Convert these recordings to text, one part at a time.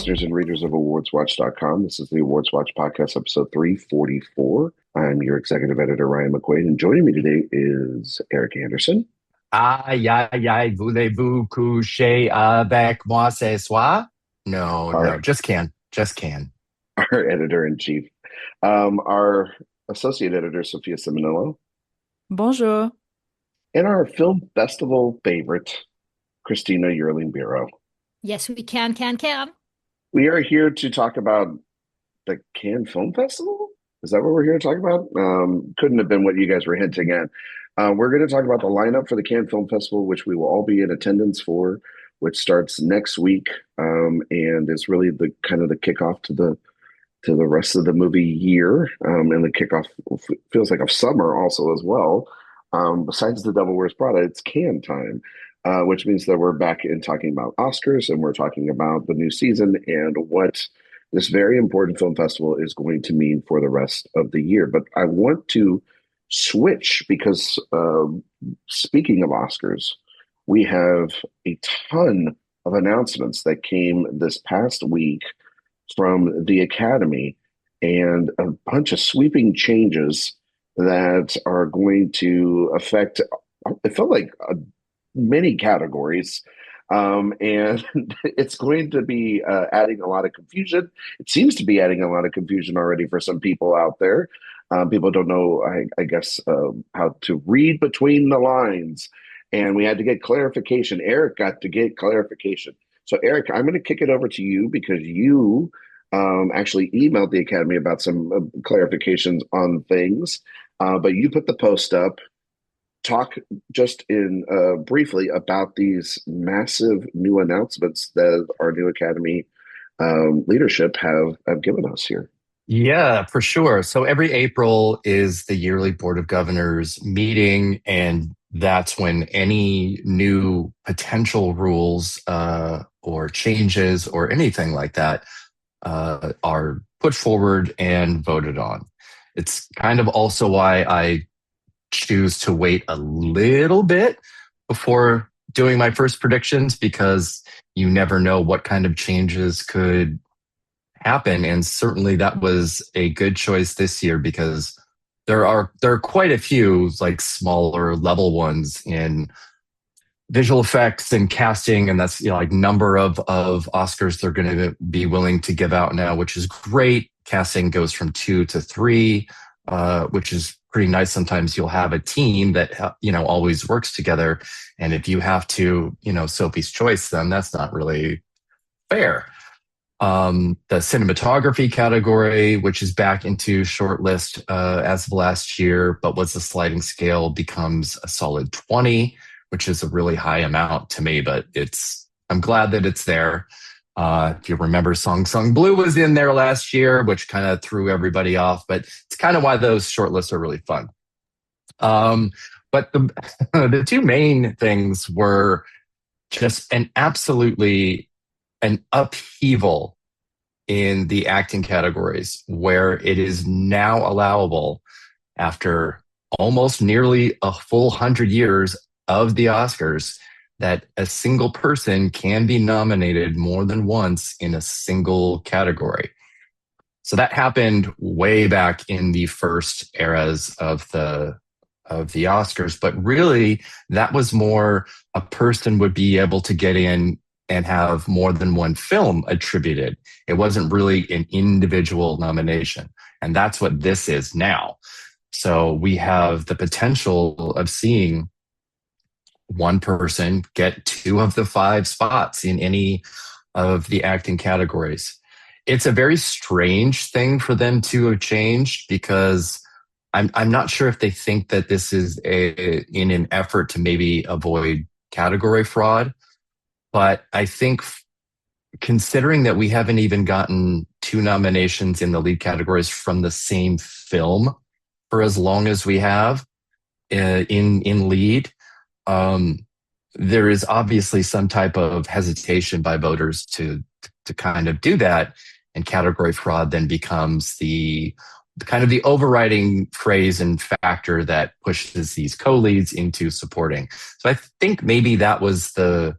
listeners and readers of AwardsWatch.com. This is the Awards Watch Podcast, episode 344. I'm your executive editor, Ryan McQuade, and joining me today is Erik Anderson. Aïe, aïe, aïe, voulez-vous coucher avec moi ce soir? No, Our, just can. our editor-in-chief. Our associate editor, Sophia Ciminello. Bonjour. And our film festival favorite, Christina Birro. Yes, we can. We are here to talk about the Cannes Film Festival. Is that what we're here to talk about? Couldn't have been what you guys were hinting at. We're going to talk about the lineup for the Cannes Film Festival, which we will all be in attendance for, which starts next week, and is really the kind of the kickoff to the rest of the movie year, and the kickoff feels like of summer also as well. Besides The Devil Wears Prada, it's Cannes time, which means that we're back in talking about Oscars, and we're talking about the new season and what this very important film festival is going to mean for the rest of the year. But I want to switch because speaking of Oscars, we have a ton of announcements that came this past week from the Academy and a bunch of sweeping changes that are going to affect, it felt like many categories. And it's going to be adding a lot of confusion. It seems to be adding a lot of confusion already for some people out there. People don't know, I guess, how to read between the lines. And we had to get clarification. Erik got to get clarification. So, Erik, I'm going to kick it over to you because you actually emailed the Academy about some clarifications on things. But you put the post up. Talk just in briefly about these massive new announcements that our new Academy leadership have given us here. Yeah, for sure. So every April is the yearly Board of Governors meeting, and that's when any new potential rules or changes or anything like that are put forward and voted on. It's kind of also why I choose to wait a little bit before doing my first predictions, because you never know what kind of changes could happen. And certainly that was a good choice this year because there are quite a few like smaller level ones in visual effects and casting, and that's like number of Oscars they're going to be willing to give out now, which is great. Casting goes from 2 to 3, which is pretty nice. Sometimes you'll have a team that always works together, and if you have to Sophie's choice, then that's not really fair. The cinematography category, which is back into shortlist as of last year, but was a sliding scale, becomes a solid 20, which is a really high amount to me, but I'm glad that it's there. If you remember, Song Sung Blue was in there last year, which kind of threw everybody off, but it's kind of why those shortlists are really fun. But the two main things were just an upheaval in the acting categories, where it is now allowable after almost nearly a full 100 years of the Oscars that a single person can be nominated more than once in a single category. So that happened way back in the first eras of the Oscars, but really that was more a person would be able to get in and have more than one film attributed. It wasn't really an individual nomination. And that's what this is now. So we have the potential of seeing one person get 2 of the 5 spots in any of the acting categories. It's a very strange thing for them to have changed, because I'm not sure if they think that this is in an effort to maybe avoid category fraud. But I think considering that we haven't even gotten 2 nominations in the lead categories from the same film for as long as we have in lead, there is obviously some type of hesitation by voters to kind of do that, and category fraud then becomes the kind of the overriding phrase and factor that pushes these co-leads into supporting. So I think maybe that was the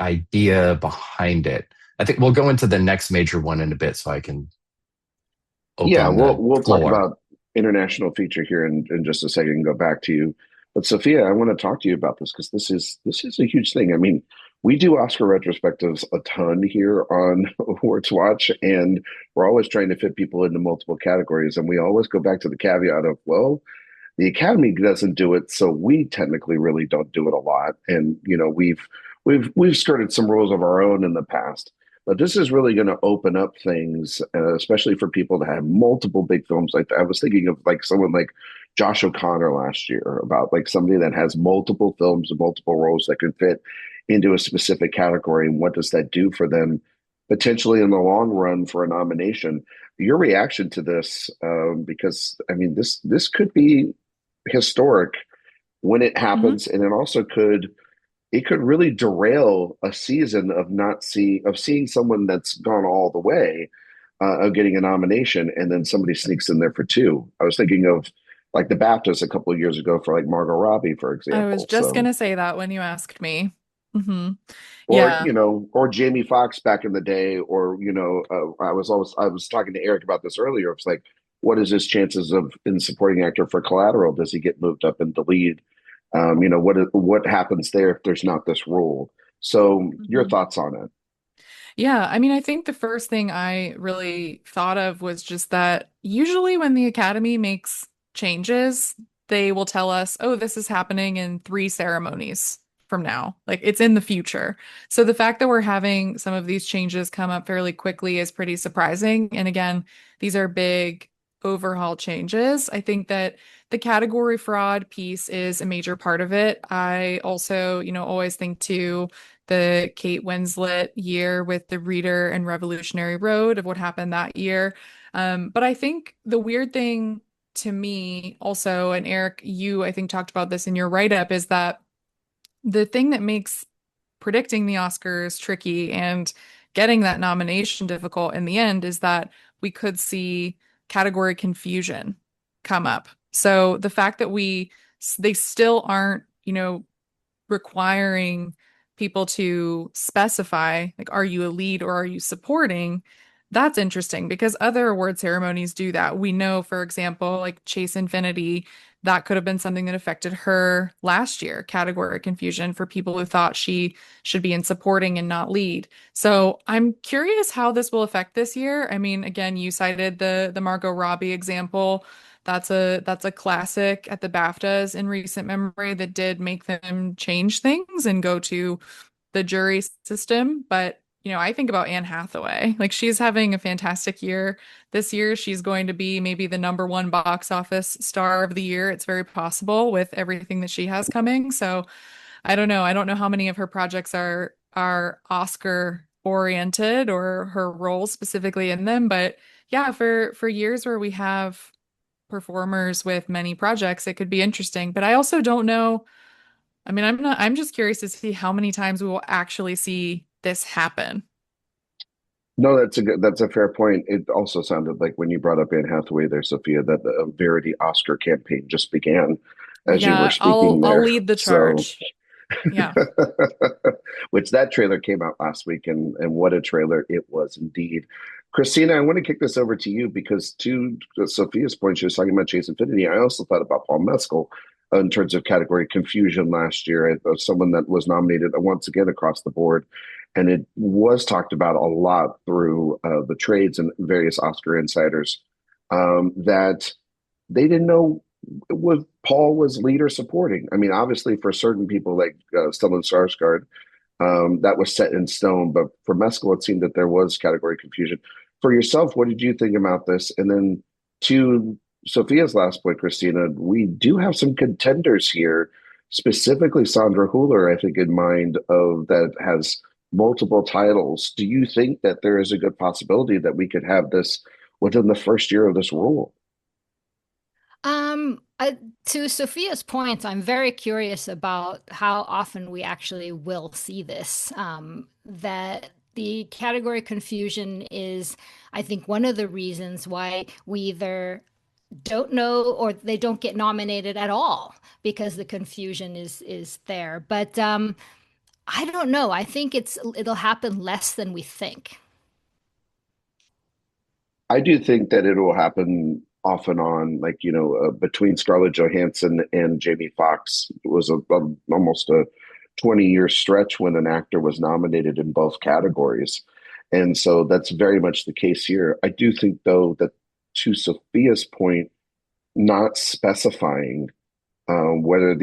idea behind it. I think we'll go into the next major one in a bit so I can Yeah, open the we'll talk floor. about international feature here in just a second and go back to you. But Sophia, I want to talk to you about this because this is a huge thing. I mean, we do Oscar retrospectives a ton here on Awards Watch, and we're always trying to fit people into multiple categories. And we always go back to the caveat of, well, the Academy doesn't do it, so we technically really don't do it a lot. And we've skirted some rules of our own in the past. But this is really going to open up things, especially for people that have multiple big films. Like I was thinking of like someone like Josh O'Connor last year, about like somebody that has multiple films and multiple roles that could fit into a specific category, and what does that do for them potentially in the long run for a nomination. Your reaction to this, because I mean this could be historic when it Mhm. happens, and it could really derail a season of not see of seeing someone that's gone all the way, of getting a nomination, and then somebody sneaks in there for two. I was thinking of like the BAFTAs a couple of years ago for like Margot Robbie, for I was example. just So, gonna say that when you asked me. Hmm. or Yeah. or Jamie Foxx back in the day, or I was talking to Eric about this earlier. It's like, what is his chances of in supporting actor for Collateral? Does he get moved up into lead? What happens there if there's not this rule? So, your Mhm. thoughts on it? Yeah, I mean, I think the first thing I really thought of was just that usually when the Academy makes changes, they will tell us, oh, this is happening in 3 ceremonies from now. Like it's in the future. So the fact that we're having some of these changes come up fairly quickly is pretty surprising. And again, these are big overhaul changes. I think that the category fraud piece is a major part of it. I also, always think too the Kate Winslet year with The Reader and Revolutionary Road of what happened that year. But I think the weird thing to me also, and Eric, you I think talked about this in your write-up, is that the thing that makes predicting the Oscars tricky and getting that nomination difficult in the end is that we could see category confusion come up. So the fact that they still aren't, requiring people to specify, like, are you a lead or are you supporting? That's interesting because other award ceremonies do that. We know, for example, like Chase Infinity, that could have been something that affected her last year, category confusion for people who thought she should be in supporting and not lead. So I'm curious how this will affect this year. I mean, again, you cited the Margot Robbie example. That's a classic at the BAFTAs in recent memory that did make them change things and go to the jury system. But, I think about Anne Hathaway. Like she's having a fantastic year this year. She's going to be maybe the number one box office star of the year. It's very possible with everything that she has coming. So I don't know. I don't know how many of her projects are Oscar oriented or her roles specifically in them, but yeah, for years where we have performers with many projects, it could be interesting. But I also don't know. I mean, I'm just curious to see how many times we will actually see this happen. No, that's a fair point. It also sounded like when you brought up Anne Hathaway there, Sophia, that the Verity Oscar campaign just began as you were Yeah, I'll speaking I'll there. lead the So, charge. Yeah. which that trailer came out last week, and what a trailer it was indeed. Christina, I want to kick this over to you because to Sophia's point, she was talking about Chase Infinity. I also thought about Paul Mescal in terms of category confusion last year, as someone that was nominated once again across the board. And it was talked about a lot through the trades and various Oscar insiders, that they didn't know what Paul was lead or supporting. I mean, obviously, for certain people like Stellan Skarsgård, that was set in stone. But for Mescal, it seemed that there was category confusion. For yourself, what did you think about this? And then to Sophia's last point, Christina, we do have some contenders here, specifically Sandra Hüller, I think, in mind of that has multiple titles. Do you think that there is a good possibility that we could have this within the first year of this rule? Um, I, to Sophia's point, I'm very curious about how often we actually will see this. That the category confusion is, I think, one of the reasons why we either don't know or they don't get nominated at all because the confusion is there. But I don't know. I think it'll happen less than we think. I do think that it will happen off and on, like, between Scarlett Johansson and Jamie Foxx. It was almost a 20-year stretch when an actor was nominated in both categories. And so that's very much the case here. I do think, though, that to Sophia's point, not specifying whether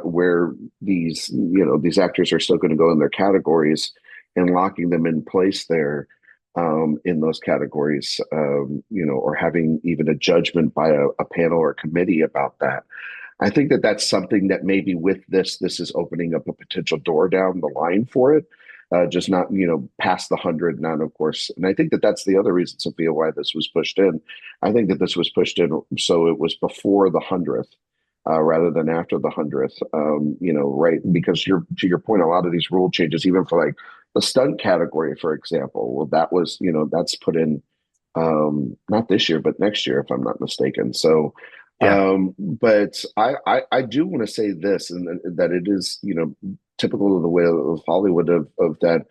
where these actors are still going to go in their categories and locking them in place there in those categories, or having even a judgment by a panel or committee about that. I think that that's something that maybe with this is opening up a potential door down the line for it. Just not, past the 100, not of course. And I think that that's the other reason, Sophia, why this was pushed in. I think that this was pushed in so it was before the 100th, rather than after the 100th. Right? Because to your point, a lot of these rule changes, even for like the stunt category, for example, well, that was, that's put in not this year, but next year, if I'm not mistaken. So, Yeah. but I do want to say this, and that it is, typical of the way of Hollywood of that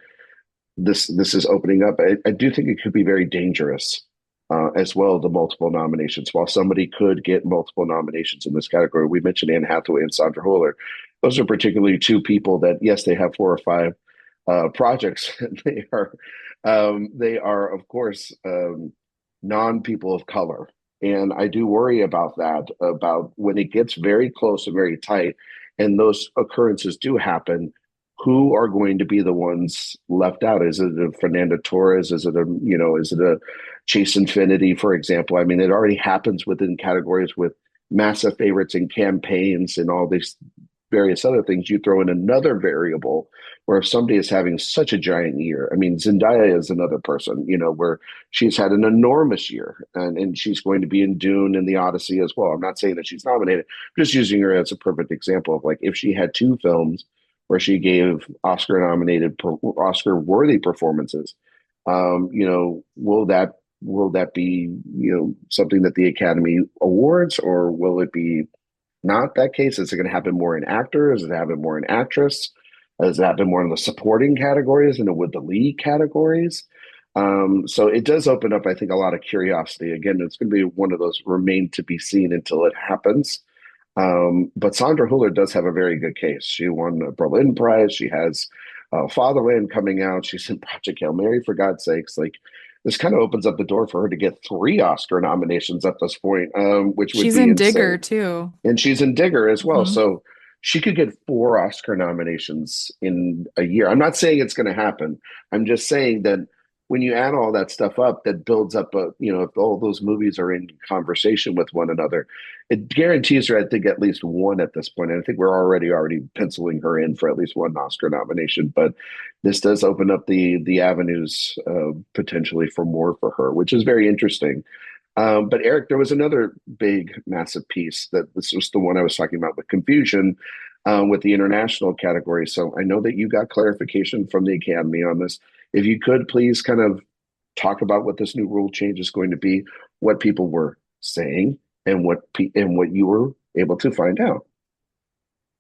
this is opening up. I do think it could be very dangerous as well, the multiple nominations. While somebody could get multiple nominations in this category, we mentioned Anne Hathaway and Sandra Hüller. Those are particularly two people that, yes, they have 4 or 5 projects. They are of course non-people of color, and I do worry about that. About when it gets very close and very tight, and those occurrences do happen, who are going to be the ones left out? Is it a Fernanda Torres? Is it a Chase Infinity, for example? I mean, it already happens within categories with massive favorites and campaigns and all these various other things. You throw in another variable where if somebody is having such a giant year, I mean, Zendaya is another person, where she's had an enormous year, and she's going to be in Dune and the Odyssey as well. I'm not saying that she's nominated, I'm just using her as a perfect example of like, if she had 2 films where she gave Oscar worthy performances, will that be, something that the Academy awards, or will it be not that case? Is it going to happen more in actor? Is it happen more in actress? Does it happen more in the supporting categories and with the lead categories? So it does open up, I think, a lot of curiosity. Again, it's going to be one of those remain to be seen until it happens. But Sandra Hüller does have a very good case. She won a Berlin Prize. She has Fatherland coming out. She's in Project Hail Mary, for God's sakes. Like, this kind of opens up the door for her to get 3 Oscar nominations at this point, which would She's be in insane. Digger too. And she's in Digger as well. Mhm. So she could get 4 Oscar nominations in a year. I'm not saying it's going to happen. I'm just saying that when you add all that stuff up, that builds up if all those movies are in conversation with one another, it guarantees her, I think, at least one at this point. And I think we're already penciling her in for at least 1 Oscar nomination. But this does open up the avenues potentially for more for her, which is very interesting. But Eric, there was another big, massive piece that this was the one I was talking about with confusion with the international category. So I know that you got clarification from the Academy on this. If you could please kind of talk about what this new rule change is going to be, what people were saying, and what you were able to find out.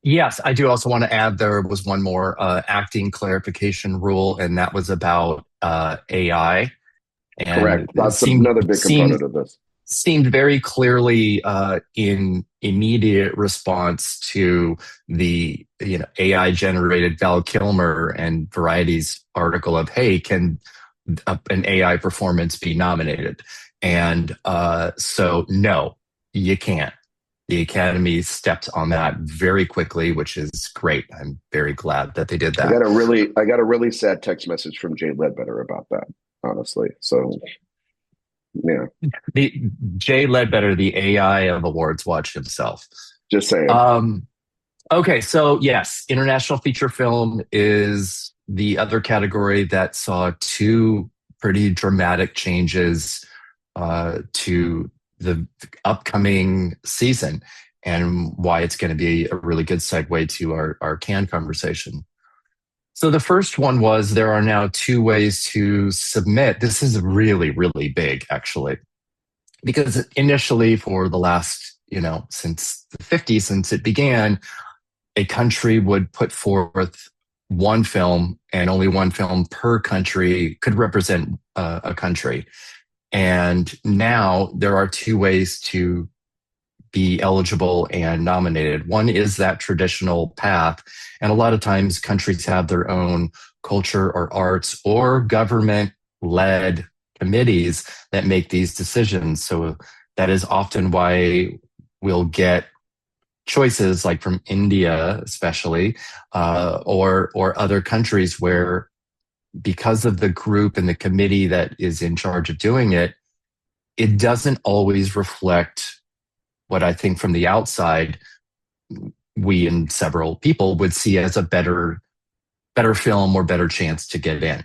Yes, I do also want to add there was one more acting clarification rule, and that was about AI. And Correct. That's seemed another big seemed component of this. seemed very clearly in immediate response to the AI generated Val Kilmer and Variety's article of, hey, can an AI performance be nominated? And so no, you can't. The Academy stepped on that very quickly, which is great. I'm very glad that they did that. I got a really sad text message from Jay Ledbetter about that, honestly. So yeah, The Jay Ledbetter, the AI of AwardsWatch himself. just saying. Okay, so yes, international feature film is the other category that saw 2 pretty dramatic changes to the upcoming season, and why it's going to be a really good segue to our Cannes conversation. So the first one was there are now 2 ways to submit. This is really, really big, actually, because initially for the last, since the 50s, since it began, a country would put forth one film, and only one film per country could represent a country. And now there are two ways to be eligible and nominated. One is that traditional path. And a lot of times countries have their own culture or arts or government led committees that make these decisions. So that is often why we'll get choices like from India, especially, or other countries where, because of the group and the committee that is in charge of doing it, it doesn't always reflect what I think from the outside we and several people would see as a better film or better chance to get in.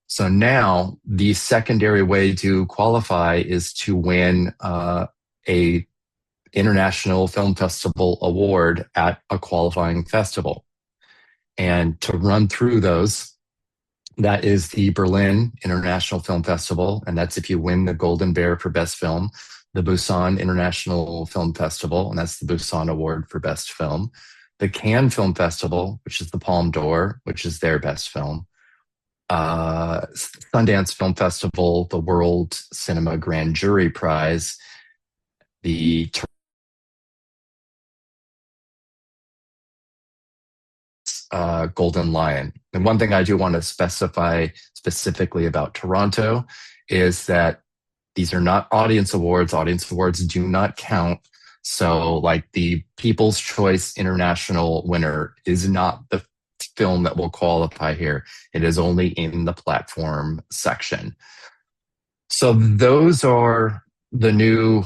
So now the secondary way to qualify is to win a International Film Festival award at a qualifying festival. And to run through those, that is the Berlin International Film Festival, and that's if you win the Golden Bear for Best Film. The Busan International Film Festival, and that's the Busan Award for Best Film. The Cannes Film Festival, which is the Palme d'Or, which is their best film. Sundance Film Festival, the World Cinema Grand Jury Prize. The Golden Lion. And one thing I do want to specify specifically about Toronto is that these are not audience awards. Audience awards do not count. So like the People's Choice International winner is not the film that will qualify here. It is only in the platform section. So those are the new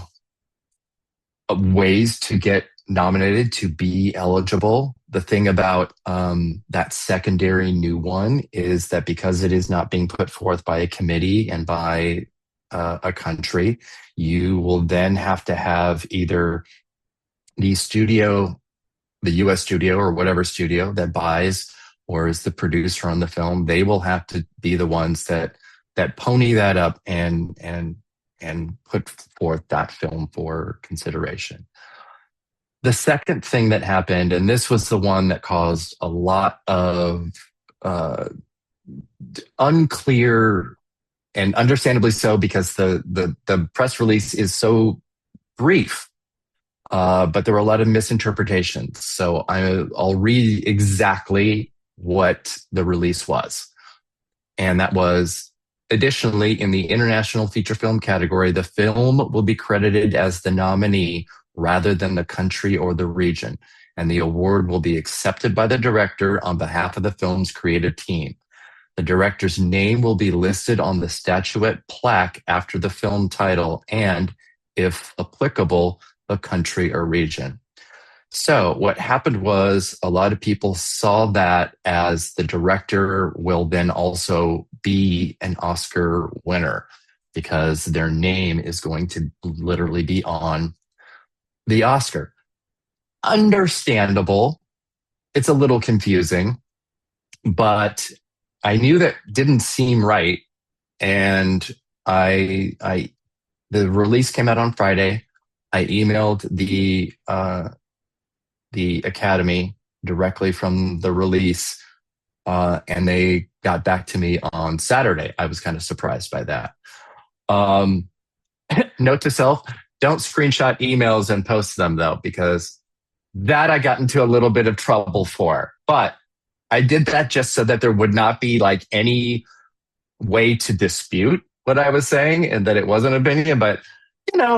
ways to get nominated, to be eligible. The thing about that secondary new one is that because it is not being put forth by a committee and by a country, you will then have to have either the studio, the US studio or whatever studio that buys or is the producer on the film, they will have to be the ones that pony that up and put forth that film for consideration. The second thing that happened, and this was the one that caused a lot of unclear, and understandably so, because the press release is so brief, but there were a lot of misinterpretations. So I'll read exactly what the release was. And that was, additionally, in the international feature film category, the film will be credited as the nominee rather than the country or the region, and the award will be accepted by the director on behalf of the film's creative team. The director's name will be listed on the statuette plaque after the film title and, if applicable, the country or region. So what happened was a lot of people saw that as the director will then also be an Oscar winner because their name is going to literally be on the Oscar. Understandable. It's a little confusing, but I knew that didn't seem right. And the release came out on Friday. I emailed the Academy directly from the release, and they got back to me on Saturday. I was kind of surprised by that. Note to self, don't screenshot emails and post them, though, because that I got into a little bit of trouble for. But I did that just so that there would not be like any way to dispute what I was saying and that it was an opinion. But,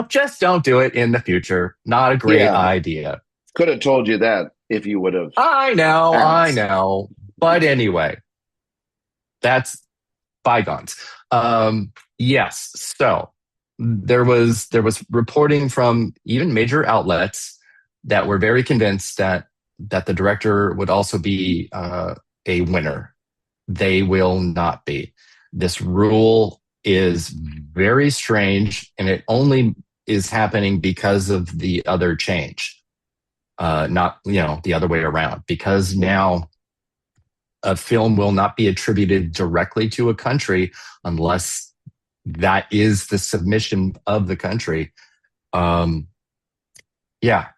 just don't do it in the future. Not a great idea. Could have told you that if you would have. I know. But anyway, that's bygones. Yes. So there was reporting from even major outlets that were very convinced that the director would also be a winner. They will not be. This rule is very strange, and it only is happening because of the other change. Not, the other way around, because now a film will not be attributed directly to a country unless that is the submission of the country.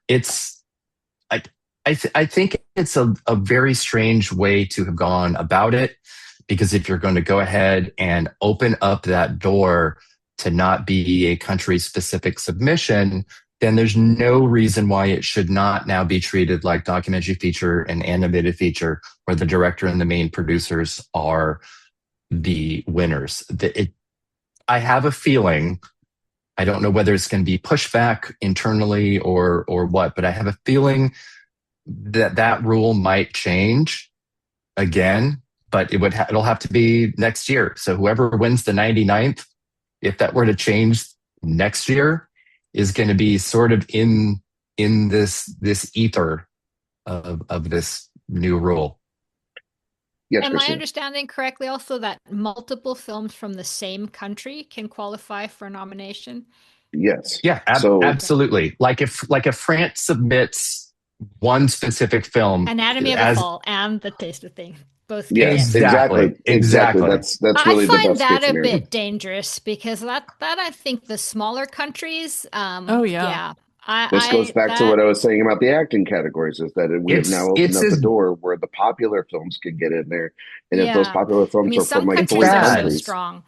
It's like, I think it's a very strange way to have gone about it, because if you're going to go ahead and open up that door to not be a country specific submission, then there's no reason why it should not now be treated like documentary feature and animated feature, where the director and the main producers are the winners. I have a feeling, I don't know whether it's going to be pushback internally or what, but I have a feeling that that rule might change again, but it'll have to be next year. So whoever wins the 99th, if that were to change next year, is going to be sort of in this ether of this new rule. Yes, Am I Christina. understanding correctly also that multiple films from the same country can qualify for a nomination? Yes. Yeah, So absolutely. Like if France submits one specific film Anatomy of a as Fall and The Taste of Things both can yes, get. exactly. That's I really the find best case that a scenario. bit dangerous because that I think the smaller countries, Oh yeah. yeah, This goes I back to what that I was saying about the acting categories, is that we have now opened it's up the as door where the popular films can get in there. And if those yeah. popular I films mean, are from some like it's countries three are so bad. countries, strong.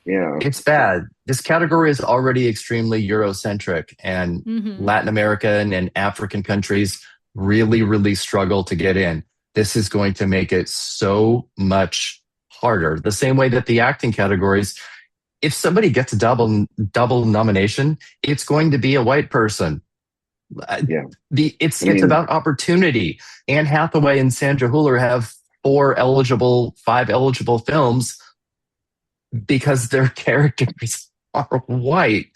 yeah. It's bad. This category is already extremely Eurocentric, and Hmm. Latin American and African countries really, really struggle to get in. This is going to make it so much harder. The same way that the acting categories, if somebody gets a double nomination, it's going to be a white person. Yeah. It's I mean, about opportunity. Anne Hathaway and Sandra Hüller have five eligible films because their characters are white.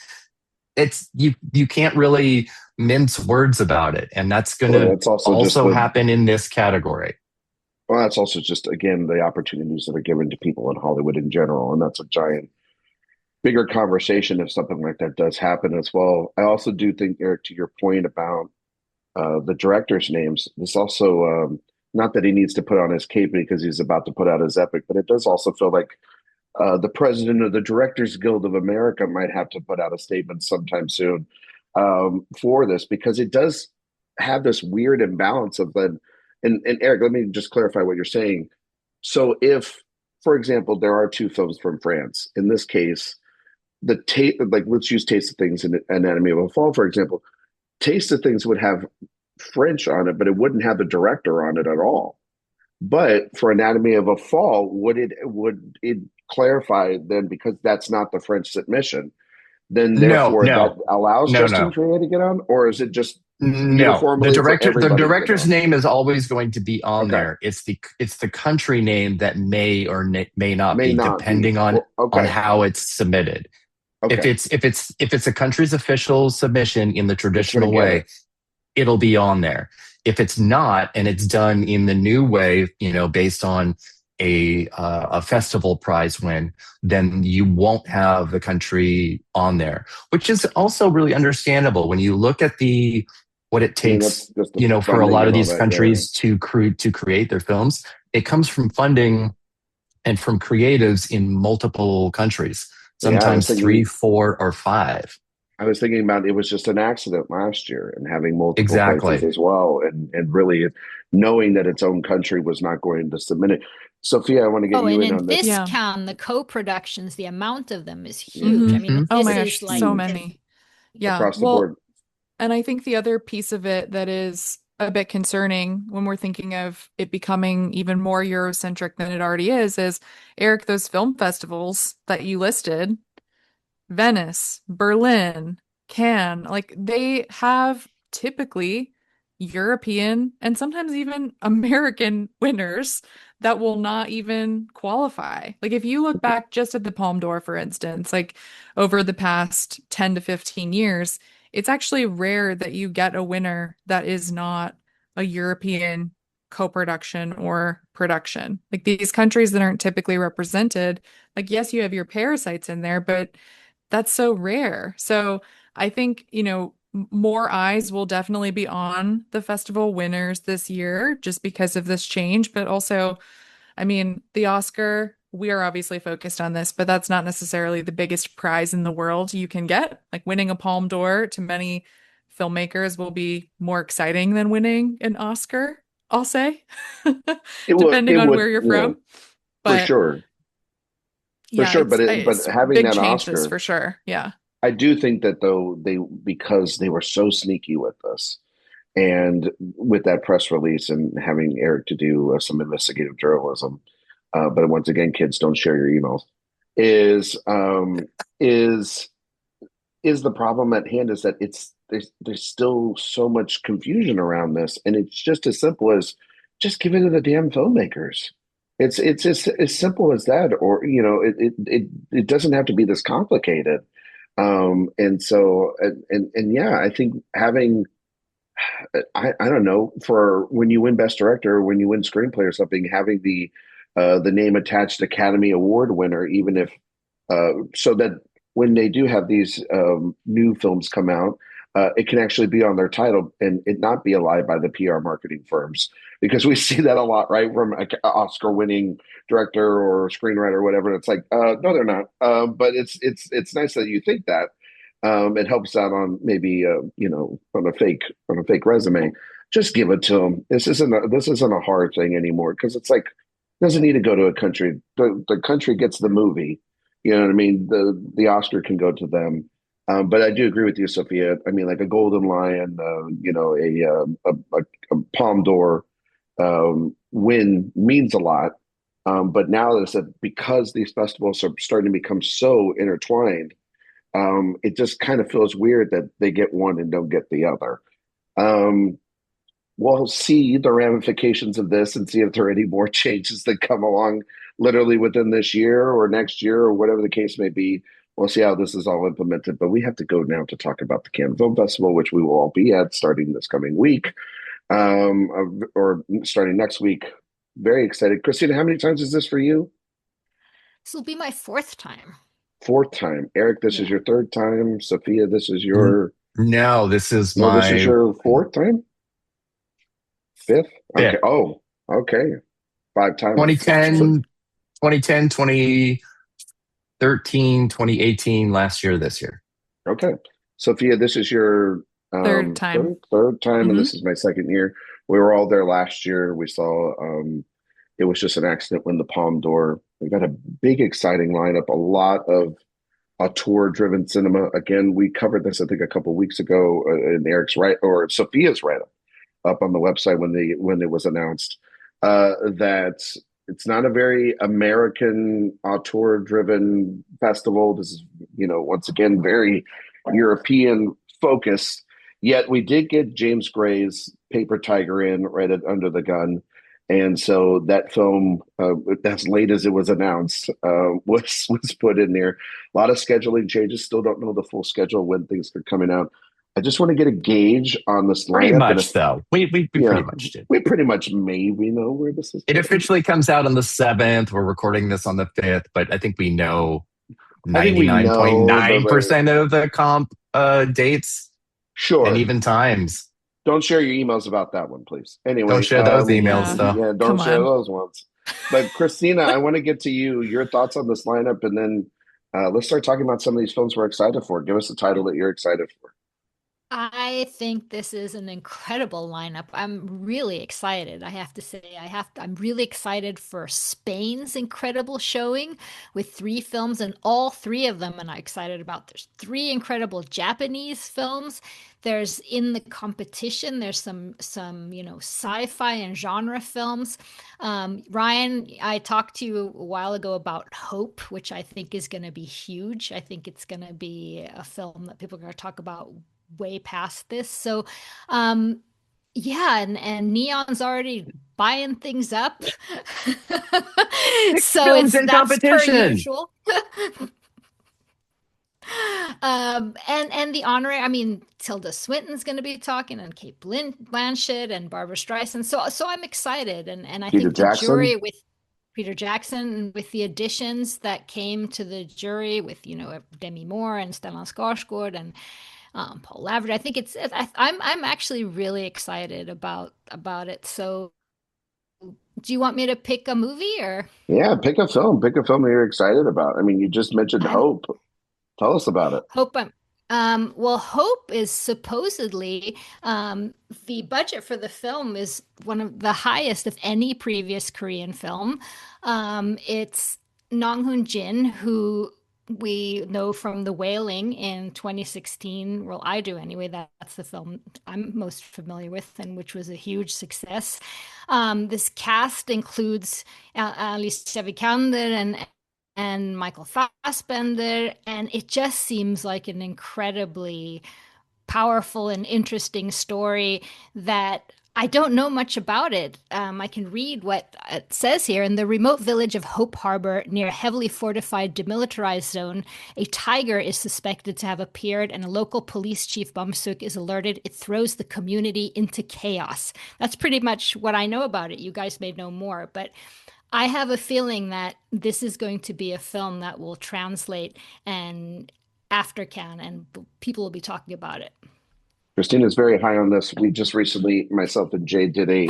It's you can't really mince words about it, and that's going well, to that's also just also happen in this category. well, that's also just, again, the opportunities that are given to people in Hollywood in general. And that's a giant, bigger conversation if something like that does happen as well. I also do think, Eric, to your point about the director's names, this also, not that he needs to put on his cape because he's about to put out his epic, but it does also feel like the president of the Directors Guild of America might have to put out a statement sometime soon for this, because it does have this weird imbalance of the. And Eric, let me just clarify what you're saying. So, if, for example, there are two films from France, in this case, like let's use Taste of Things and Anatomy of a Fall, for example. Taste of Things would have French on it, but it wouldn't have the director on it at all. But for Anatomy of a Fall, would it clarify then, because that's not the French submission, then No, therefore that no, allows no, Justin no, Trier to get on, or is it just no. uniformly for The everybody to get director's on? name is always going to be on Okay, there. It's the country name that may or may not may be, not be. depending Well, on okay, how it's submitted. okay, If it's a country's official submission in the it's going to traditional get it. way, it'll be on there. If it's not, and it's done in the new way, based on a festival prize win, then you won't have the country on there, which is also really understandable when you look at the what it I mean, that's takes, just the for a funding lot and of all these that. Yeah, countries to create their films. It comes from funding and from creatives in multiple countries, yeah. sometimes three, four, or five. I was thinking about, it was just an accident last year, and having multiple places Exactly. as well, and really knowing that its own country was not going to submit it. Sophia, I want to get Oh, you and in in on this. this Yeah. count, the co-productions, the amount of them is Yeah, huge. I Hmm. mean, Hmm. Oh my this gosh, is like so huge many. Yeah. across the Well, board. and I think the other piece of it that is a bit concerning when we're thinking of it becoming even more Eurocentric than it already is Eric, those film festivals that you listed, Venice, Berlin, Cannes, like they have typically European and sometimes even American winners that will not even qualify. Like if you look back just at the Palme d'Or, for instance, like over the past 10 to 15 years, it's actually rare that you get a winner that is not a European co-production or production. Like these countries that aren't typically represented, like yes, you have your parasites in there, but that's so rare. So I think, more eyes will definitely be on the festival winners this year just because of this change. But also, I mean, the Oscar, we are obviously focused on this, but that's not necessarily the biggest prize in the world you can get. Like winning a Palme d'Or to many filmmakers will be more exciting than winning an Oscar, I'll say, it depending on would, where you're you know, from. for But sure, for yeah, sure. But it's having big that changes Oscar, for sure. Yeah. I do think that though because they were so sneaky with this, and with that press release and having Erik to do some investigative journalism, but once again, kids, don't share your emails. Is is is the problem at hand is that there's still so much confusion around this, and it's just as simple as just give it to the damn filmmakers. It's as simple as that, or it doesn't have to be this complicated. And so and yeah, I think having I don't know, for when you win Best Director, when you win Screenplay or something, having the name attached Academy Award winner, even if so that when they do have these new films come out, it can actually be on their title and it not be a lie by the PR marketing firms, because we see that a lot, right? From an Oscar-winning director or screenwriter or whatever. It's like, no, they're not. But it's nice that you think that. It helps out on maybe on a fake resume. Just give it to them. This isn't a hard thing anymore, because it's like it doesn't need to go to a country. The country gets the movie. You know what I mean? The Oscar can go to them. But I do agree with you, Sophia. I mean, like a Golden Lion, a Palme d'Or win means a lot. But now that I said, because these festivals are starting to become so intertwined, it just kind of feels weird that they get one and don't get the other. Um, we'll see the ramifications of this and see if there are any more changes that come along literally within this year or next year or whatever the case may be. We'll see how this is all implemented. But we have to go now to talk about the Cannes Film Festival, which we will all be at starting this coming week, or starting next week. Very excited. Christina, how many times is this for you? This will be my fourth time. Fourth time. Erik, this is Yeah. your third time. Sophia, this is N- your No, this is no, this is my your fourth time? Fifth? Okay. fifth. Oh, okay. Five timers. So 2010, 2010, 2013, 2018, last year, this year. okay. Sophia, this is your Third time. third time, and Hmm. this is my second year. We were all there last year. We saw it was just an accident when the Palme d'Or. We got a big, exciting lineup, a lot of auteur-driven cinema. Again, we covered this, I think, a couple of weeks ago in Erik's right or Sophia's write up on the website when it was announced, that it's not a very American auteur-driven festival. This is, once again, very European focused. Yet we did get James Gray's Paper Tiger in right under the gun. And so that film, as late as it was announced, was put in there. A lot of scheduling changes. Still don't know the full schedule when things are coming out. I just want to get a gauge on this Pretty lineup. And much, though. We yeah, pretty much did. we pretty much maybe know where this is It going. officially comes out on the 7th. We're recording this on the 5th, but I think we know I think we know 99.9% of the comp dates and sure. even times. Don't share your emails about that one, please. Anyway, Don't share those emails, Yeah. though. yeah, don't Come share on. those ones. But Christina, I want to get to you. Your thoughts on this lineup, and then let's start talking about some of these films we're excited for. Give us a title that you're excited for. I think this is an incredible lineup. I'm really excited. I have to say, I'm really excited for Spain's incredible showing with three films, and all three of them, and I'm excited about. There's three incredible Japanese films. There's in the competition. There's some sci-fi and genre films. Ryan, I talked to you a while ago about Hope, which I think is going to be huge. I think it's going to be a film that people are going to talk about way past this. So, yeah, and Neon's already buying things up. Six So films in that's per competition. usual. And the honorary, I mean, Tilda Swinton's going to be talking, and Kate Blanchett and Barbara Streisand. So I'm excited, and I Peter think the jury Jackson. with Peter Jackson, with the additions that came to the jury with Demi Moore and Stellan Skarsgård and Paul Lavery. I think I'm actually really excited about it. So, do you want me to pick a movie or? Yeah, pick a film. Pick a film that you're excited about. I mean, you just mentioned I'm Hope. Tell us about it. hope Well, Hope is supposedly the budget for the film is one of the highest of any previous Korean film. It's Nong Hoon Jin, who we know from The Wailing in 2016. Well, I do anyway. That's the film I'm most familiar with, and which was a huge success. This cast includes Alicia Vikander and Michael Fassbender, and it just seems like an incredibly powerful and interesting story that I don't know much about it. I can read what it says here. In the remote village of Hope Harbor, near a heavily fortified demilitarized zone, a tiger is suspected to have appeared, and a local police chief, Bumsuk, is alerted. It throws the community into chaos. That's pretty much what I know about it. You guys may know more, but I have a feeling that this is going to be a film that will translate and after Cannes, and people will be talking about it. Christina's very high on this. We just recently, myself and Jay, did a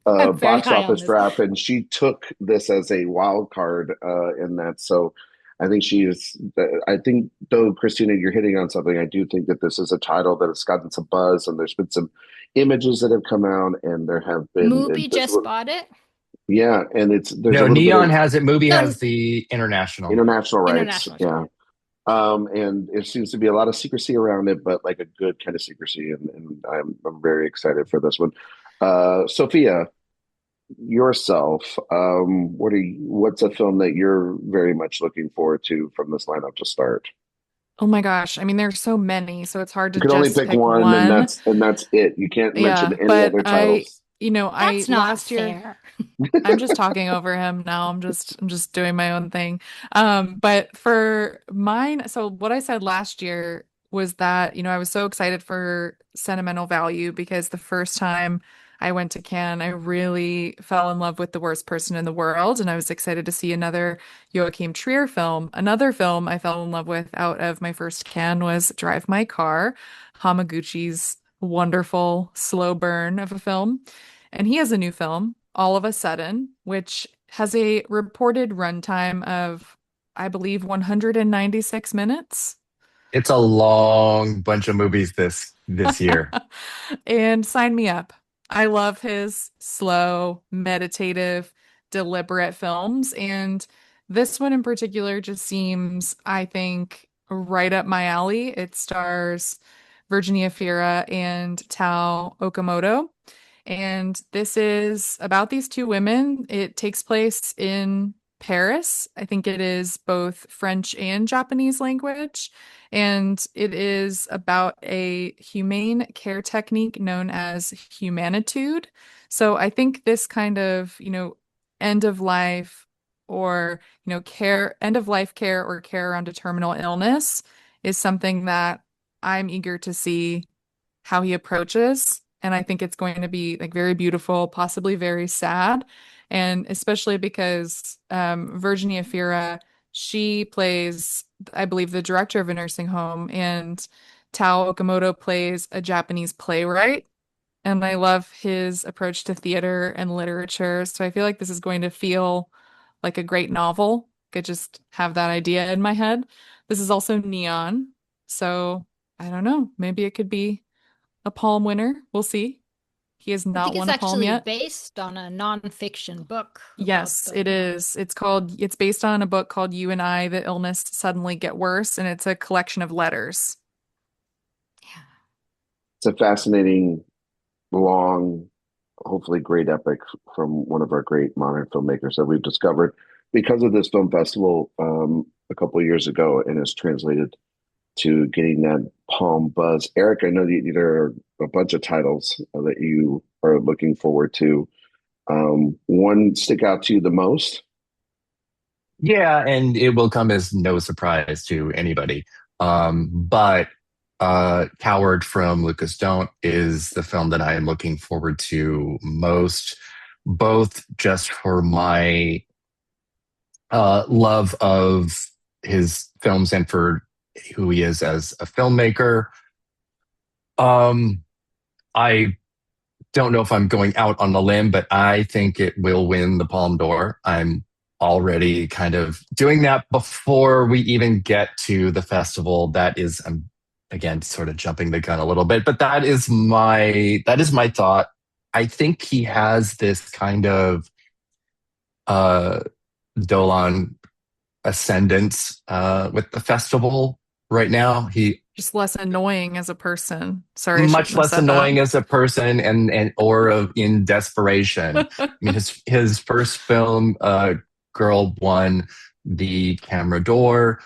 I'm very box high on office this. draft, and she took this as a wild card in that. So I think she is. I think, though, Christina, you're hitting on something. I do think that this is a title that has gotten some buzz, and there's been some images that have come out, and there have been. Mubi just bought it. Yeah, and there's a No, little bit Neon of has it. Mubi No, has the international. international rights. international. Yeah. And it seems to be a lot of secrecy around it, but like a good kind of secrecy. And I'm very excited for this one. Sophia, yourself, what's a film that you're very much looking forward to from this lineup to start? Oh my gosh. I mean, there's so many, so it's hard to You can only just pick pick one, and one. that's it. You can't mention Yeah, any but other titles. I That's not last year fair. I'm just talking over him now. I'm just doing my own thing. But for mine, so what I said last year was that, I was so excited for sentimental value because the first time I went to Cannes, I really fell in love with The Worst Person in the World, and I was excited to see another Joachim Trier film. Another film I fell in love with out of my first Cannes was Drive My Car, Hamaguchi's wonderful slow burn of a film. And he has a new film, All of a Sudden, which has a reported runtime of, I believe, 196 minutes. It's a long bunch of movies this year. And sign me up. I love his slow, meditative, deliberate films. And this one in particular just seems, I think, right up my alley. It stars Virginia Fira and Tao Okamoto. And this is about these two women. It takes place in Paris. I think it is both French and Japanese language. And it is about a humane care technique known as humanitude. So I think this kind of, end of life or, end of life care or care around a terminal illness is something that I'm eager to see how he approaches. And I think it's going to be like very beautiful, possibly very sad. And especially because Virginia Fira, she plays, I believe, the director of a nursing home, and Tao Okamoto plays a Japanese playwright. And I love his approach to theater and literature. So I feel like this is going to feel like a great novel. Could just have that idea in my head. This is also Neon. So I don't know. Maybe it could be a Palm winner. We'll see. He has I not think it's won a Palm actually yet. based on a nonfiction book about Yes, it is. It's based on a book called You and I, The Illness Suddenly Get Worse, and it's a collection of letters. Yeah. It's a fascinating, long, hopefully great epic from one of our great modern filmmakers that we've discovered because of this film festival a couple of years ago, and is translated to getting that Palm buzz. Erik, I know that there are a bunch of titles that you are looking forward to. One stick out to you the most? Yeah, and it will come as no surprise to anybody. But Coward from Lucas Don't is the film that I am looking forward to most, both just for my love of his films and for who he is as a filmmaker. I don't know if I'm going out on a limb, but I think it will win the Palme d'Or. I'm already kind of doing that before we even get to the festival. That is, I'm again, sort of jumping the gun a little bit, but that is my thought. I think he has this kind of uh, Dolan ascendance with the festival right now. He Just less annoying as a person. Sorry, I much shouldn't have less said annoying as a person and or in desperation. I that. mean, his first film, Girl, won the Camera d'Or,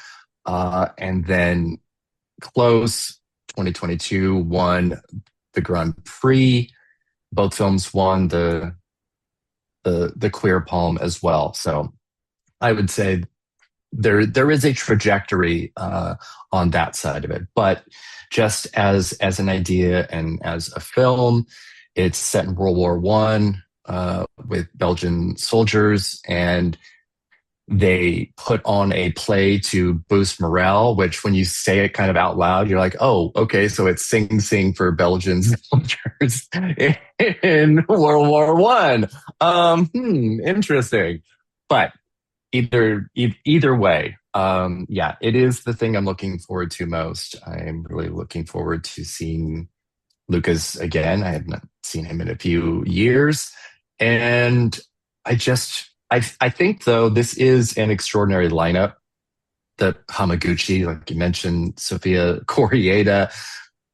and then Close 2022 won the Grand Prix. Both films won the Queer Palm as well. So I would say there is a trajectory on that side of it. But just as an idea and as a film, it's set in World War One with Belgian soldiers, and they put on a play to boost morale, which when you say it kind of out loud, you're like, oh, okay, so it's Sing Sing for Belgian soldiers in World War One. Interesting. But either way, yeah, it is the thing I'm looking forward to most. I'm really looking forward to seeing Lucas again. I have not seen him in a few years, and I think though this is an extraordinary lineup. The Hamaguchi, like you mentioned, Sophia Koreeda,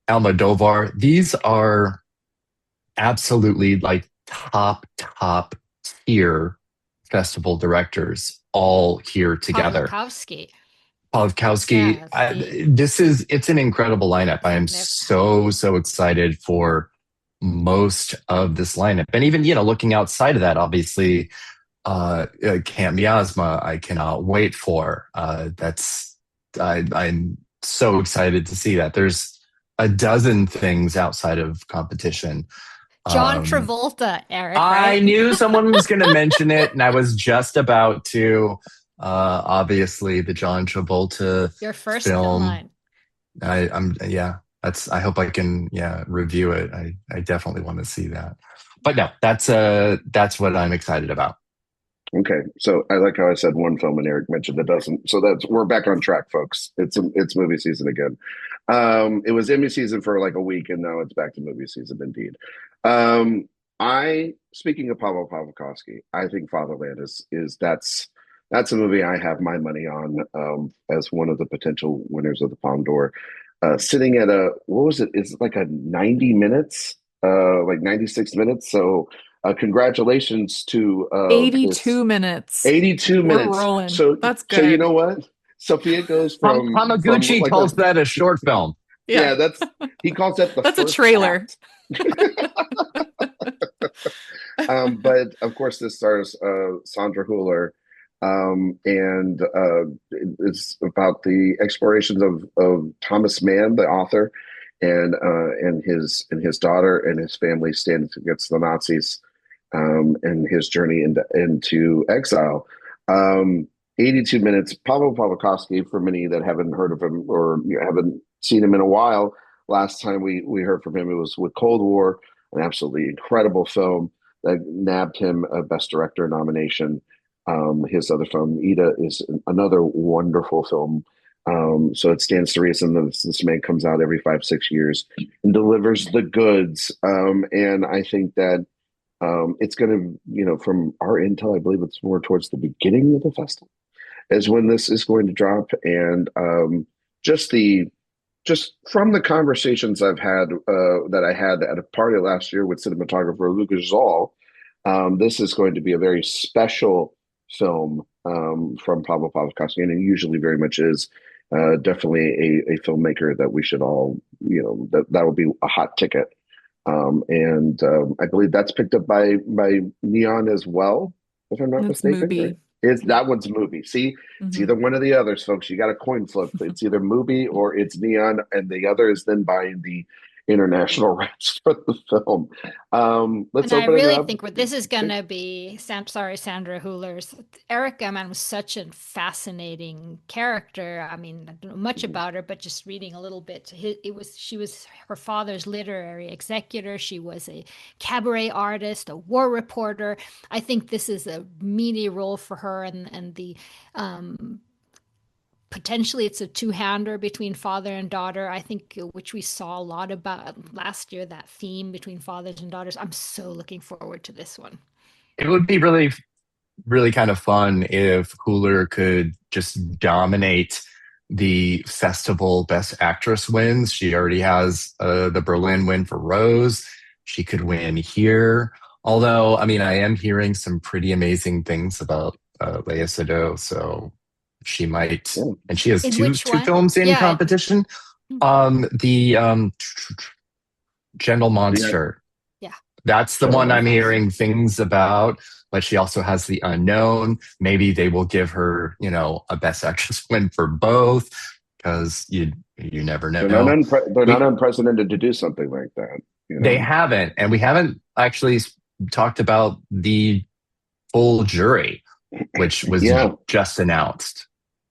Almodovar. These are absolutely like top tier festival directors all here together. Pawlikowski. Pawlikowski. Yeah, It's an incredible lineup. I am magnificent. so excited for most of this lineup. And even, looking outside of that, obviously, Camp Miasma, I cannot wait for. I'm so excited to see that. There's a dozen things outside of competition. John Travolta, Erik, I right? knew someone was going to mention it, and I was just about to. Obviously, the John Travolta Your first in film. line. I hope I can review it. I definitely want to see that. But no, that's what I'm excited about. Okay, so I like how I said one film and Erik mentioned a dozen. So we're back on track, folks. It's movie season again. It was Emmy season for like a week, and now it's back to movie season indeed. I speaking of Pavel Pawlikowski, I think Fatherland is that's a movie I have my money on as one of the potential winners of the Palme d'Or. Sitting at what was it? It's like a 90 minutes, like 96 minutes. So congratulations to 82 minutes. 82 We're minutes. rolling. So That's so you good. know what? Sophia goes from Hamaguchi like calls that a short film. yeah, he calls that the That's a first trailer. But of course, this stars Sandra Hüller, and it's about the explorations of Thomas Mann, the author, and his daughter and his family standing against the Nazis, and his journey into exile. 82 minutes. Pavel Pawlikowski, for many that haven't heard of him or haven't seen him in a while, last time we heard from him, it was with Cold War, an absolutely incredible film that nabbed him a Best Director nomination. His other film, Ida, is another wonderful film. So it stands to reason that this man comes out every 5-6 years and delivers the goods. And I think that it's going to, from our intel, I believe it's more towards the beginning of the festival is when this is going to drop. And just from the conversations I've had that I had at a party last year with cinematographer Lucas Zoll, this is going to be a very special film from Pablo Pawlikowski, and it usually very much is. Definitely a filmmaker that we should all, that would be a hot ticket. And I believe that's picked up by Neon as well, if I'm not It's mistaken. Mubi. Right? That one's Mubi. See, it's either one of the others, folks. You got a coin flip. It's either Mubi or it's Neon, and the other is then buying the international rights for the film. Let's And I open it really up. think what this is going to be, Sandra Hüller's. Erik Anderson was such a fascinating character. I mean, I don't know much about her, but just reading a little bit, she was her father's literary executor. She was a cabaret artist, a war reporter. I think this is a meaty role for her, and the potentially it's a two-hander between father and daughter. I think which we saw a lot about last year, that theme between fathers and daughters. I'm so looking forward to this one. It would be really, really kind of fun if Hooler could just dominate the festival Best Actress wins. She already has the Berlin win for Rose. She could win here. Although, I mean, I am hearing some pretty amazing things about Lea Seydoux, so she might, and she has In two which one? films in Yeah. competition. The Gentle Monster. Yeah. That's the one I'm hearing things about, but she also has The Unknown. Maybe they will give her, a Best Actress win for both, because you never know. They're not unprecedented to do something like that. They haven't, and we haven't actually talked about the full jury, which was just announced,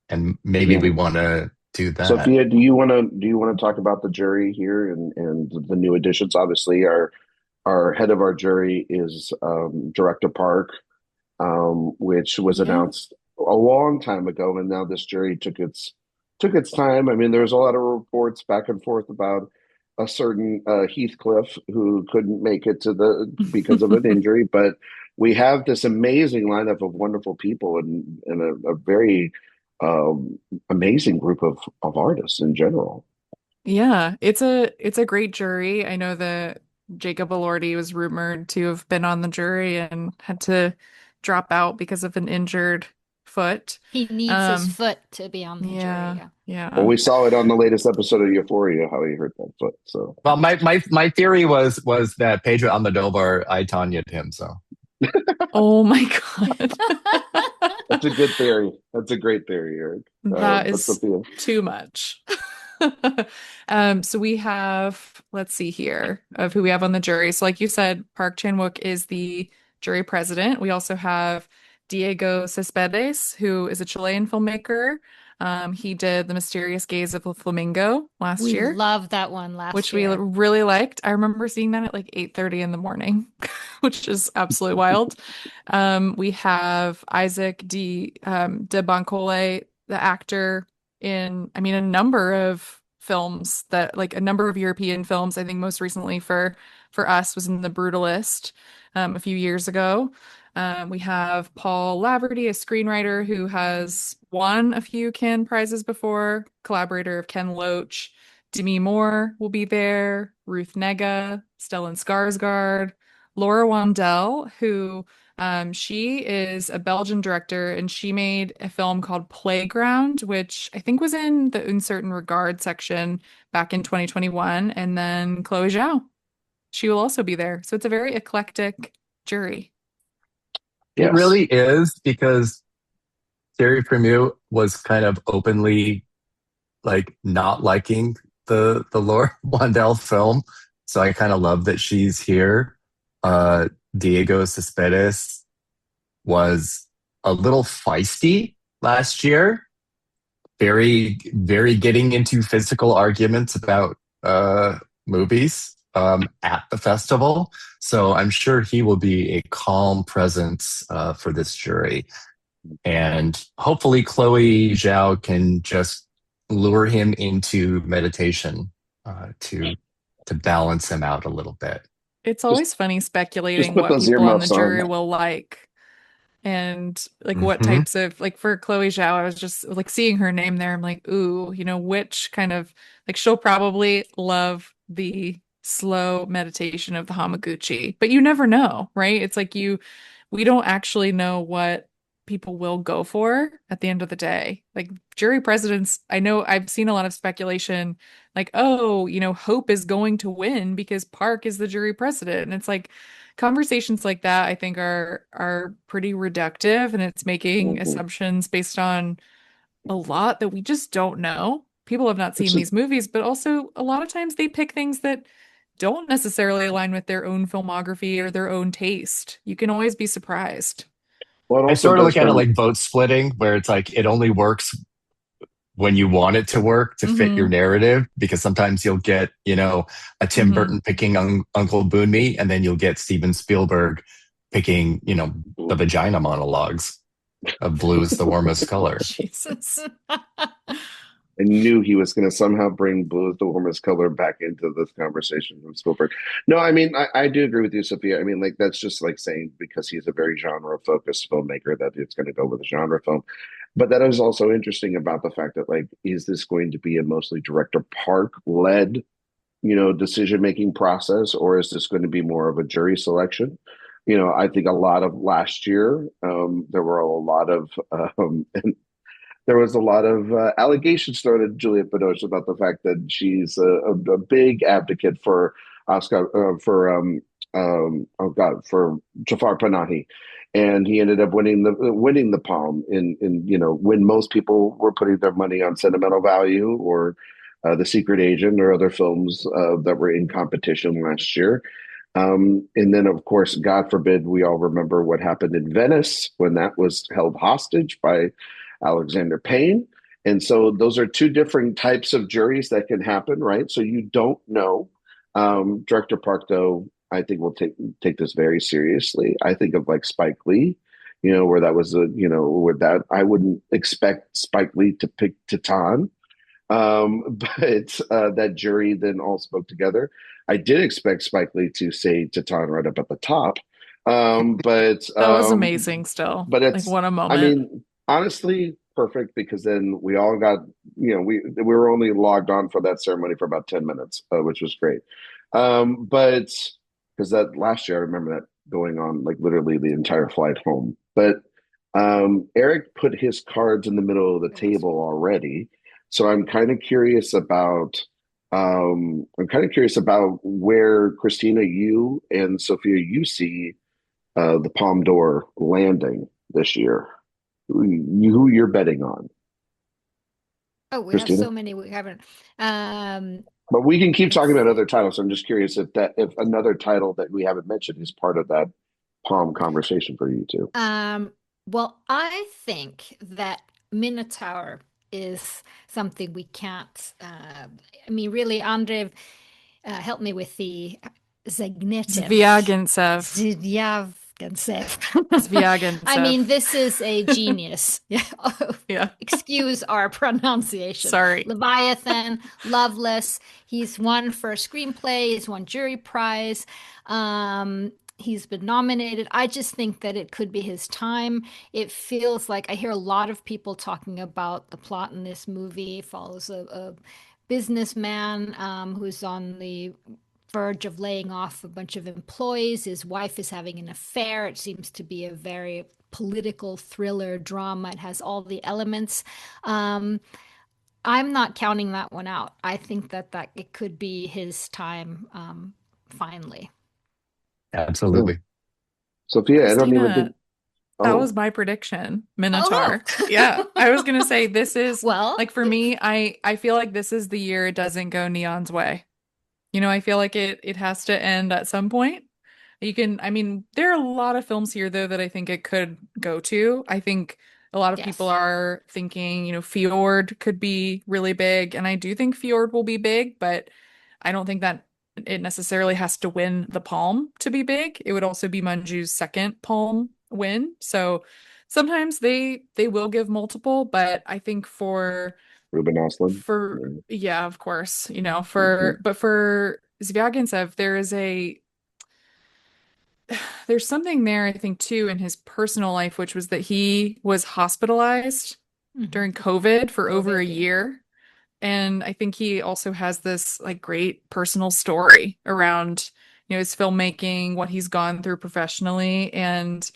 and maybe we want to do that. Sophia, do you want to talk about the jury here and the new additions? Obviously, our head of our jury is Director Park, which was announced a long time ago, and now this jury took its time. I mean, there was a lot of reports back and forth about a certain Heathcliff who couldn't make it because of an injury, but we have this amazing lineup of wonderful people and a very amazing group of artists in general. Yeah, it's a great jury. I know that Jacob Elordi was rumored to have been on the jury and had to drop out because of an injured foot. He needs his foot to be on the jury. Yeah. Well, we saw it on the latest episode of Euphoria, how he hurt that foot. So, well, my theory was that Pedro Almodovar I Tanya'd him. So, oh my God, that's a good theory. That's a great theory, Erik. That is too much. So we have, let's see here of who we have on the jury. So like you said, Park Chan-wook is the jury president. We also have Diego Cespedes, who is a Chilean filmmaker. He did The Mysterious Gaze of the Flamingo last year. We loved that one last which year. We really liked. I remember seeing that at like 8:30 in the morning, which is absolutely wild. We have Isaac de Bancole, the actor in, I mean, a number of films that, like a number of European films. I think most recently for us was in The Brutalist a few years ago. We have Paul Laverty, a screenwriter who has won a few Cannes prizes before, collaborator of Ken Loach. Demi Moore will be there, Ruth Negga, Stellan Skarsgård, Laura Wandel, who she is a Belgian director, and she made a film called Playground, which I think was in the Uncertain Regard section back in 2021. And then Chloe Zhao, she will also be there. So it's a very eclectic jury. It really is, because Thierry Premieux was kind of openly like not liking the Laura Wandel film. So I kind of love that she's here. Diego Cespedes was a little feisty last year, very, very getting into physical arguments about movies at the festival. So I'm sure he will be a calm presence for this jury. And hopefully Chloe Zhao can just lure him into meditation to balance him out a little bit. It's always funny speculating what people on the jury will like. And like what types of, like for Chloe Zhao, I was just like seeing her name there. I'm like, ooh, which kind of, like she'll probably love the slow meditation of the Hamaguchi, but you never know, right? It's like we don't actually know what people will go for at the end of the day. Like jury presidents, I know I've seen a lot of speculation like, oh, Hope is going to win because Park is the jury president. And it's like conversations like that I think are pretty reductive, and it's making assumptions based on a lot that we just don't know. People have not seen these movies, but also a lot of times they pick things that don't necessarily align with their own filmography or their own taste. You can always be surprised. Well, I sort of look at it like vote splitting, where it's like it only works when you want it to work to fit your narrative, because sometimes you'll get, a Tim Burton picking Uncle Boonmee, and then you'll get Steven Spielberg picking, the vagina monologues. Blue is the warmest color. Jesus. I knew he was going to somehow bring blue as the warmest color back into this conversation from Spielberg. No, I mean, I do agree with you, Sophia. I mean, like, that's just like saying because he's a very genre-focused filmmaker that it's going to go with a genre film. But that is also interesting about the fact that, like, is this going to be a mostly director Park-led, decision-making process, or is this going to be more of a jury selection? I think a lot of last year, there were a lot of there was a lot of allegations thrown at Juliette Binoche about the fact that she's a big advocate for Oscar for Jafar Panahi, and he ended up winning the Palm in when most people were putting their money on Sentimental Value or The Secret Agent or other films that were in competition last year. And then, of course, God forbid, we all remember what happened in Venice when that was held hostage by Alexander Payne. And so those are two different types of juries that can happen, right? So you don't know. Director Park, though, I think will take this very seriously. I think of like Spike Lee, where that was where that I wouldn't expect Spike Lee to pick Titan. But that jury then all spoke together. I did expect Spike Lee to say Titan right up at the top. But that was amazing still. But like, what a moment. I mean, honestly, perfect, because then we all got, we were only logged on for that ceremony for about 10 minutes, which was great. But because that last year, I remember that going on like literally the entire flight home. But Erik put his cards in the middle of the table already. So I'm kind of curious about where Christina, you and Sophia, you see the Palme d'Or landing this year. Who you're betting on? Oh, we Christina? have so many we haven't. But we can keep talking about other titles. So I'm just curious if another title that we haven't mentioned is part of that Palme conversation for you too. Well, I think that Minotaur is something we can't. I mean, really, Andre, help me with the Zagnetev. Zvyagintsev. Zvyagintsev. I mean, this is a genius. Yeah. Excuse our pronunciation. Sorry. Leviathan, Loveless. He's won for screenplay. He's won jury prize. He's been nominated. I just think that it could be his time. It feels like I hear a lot of people talking about the plot in this movie. Follows a businessman who's on the verge of laying off a bunch of employees. His wife is having an affair. It seems to be a very political thriller drama. It has all the elements. I'm not counting that one out. I think that it could be his time finally. Absolutely. Sophia, Christina, I don't even think that was my prediction. Minotaur. Oh, no. Yeah. I was gonna say this is like for me, I feel like this is the year it doesn't go Neon's way. I feel like it has to end at some point. I mean, there are a lot of films here though that I think it could go to. I think a lot of people are thinking, Fjord could be really big, and I do think Fjord will be big, but I don't think that it necessarily has to win the Palme to be big. It would also be Manju's second Palme win. So sometimes they will give multiple, but I think for Ruben Östlund. Yeah, of course, but for Zvyagintsev, there's something there, I think, too, in his personal life, which was that he was hospitalized during COVID for over a year. And I think he also has this like great personal story around, his filmmaking, what he's gone through professionally. And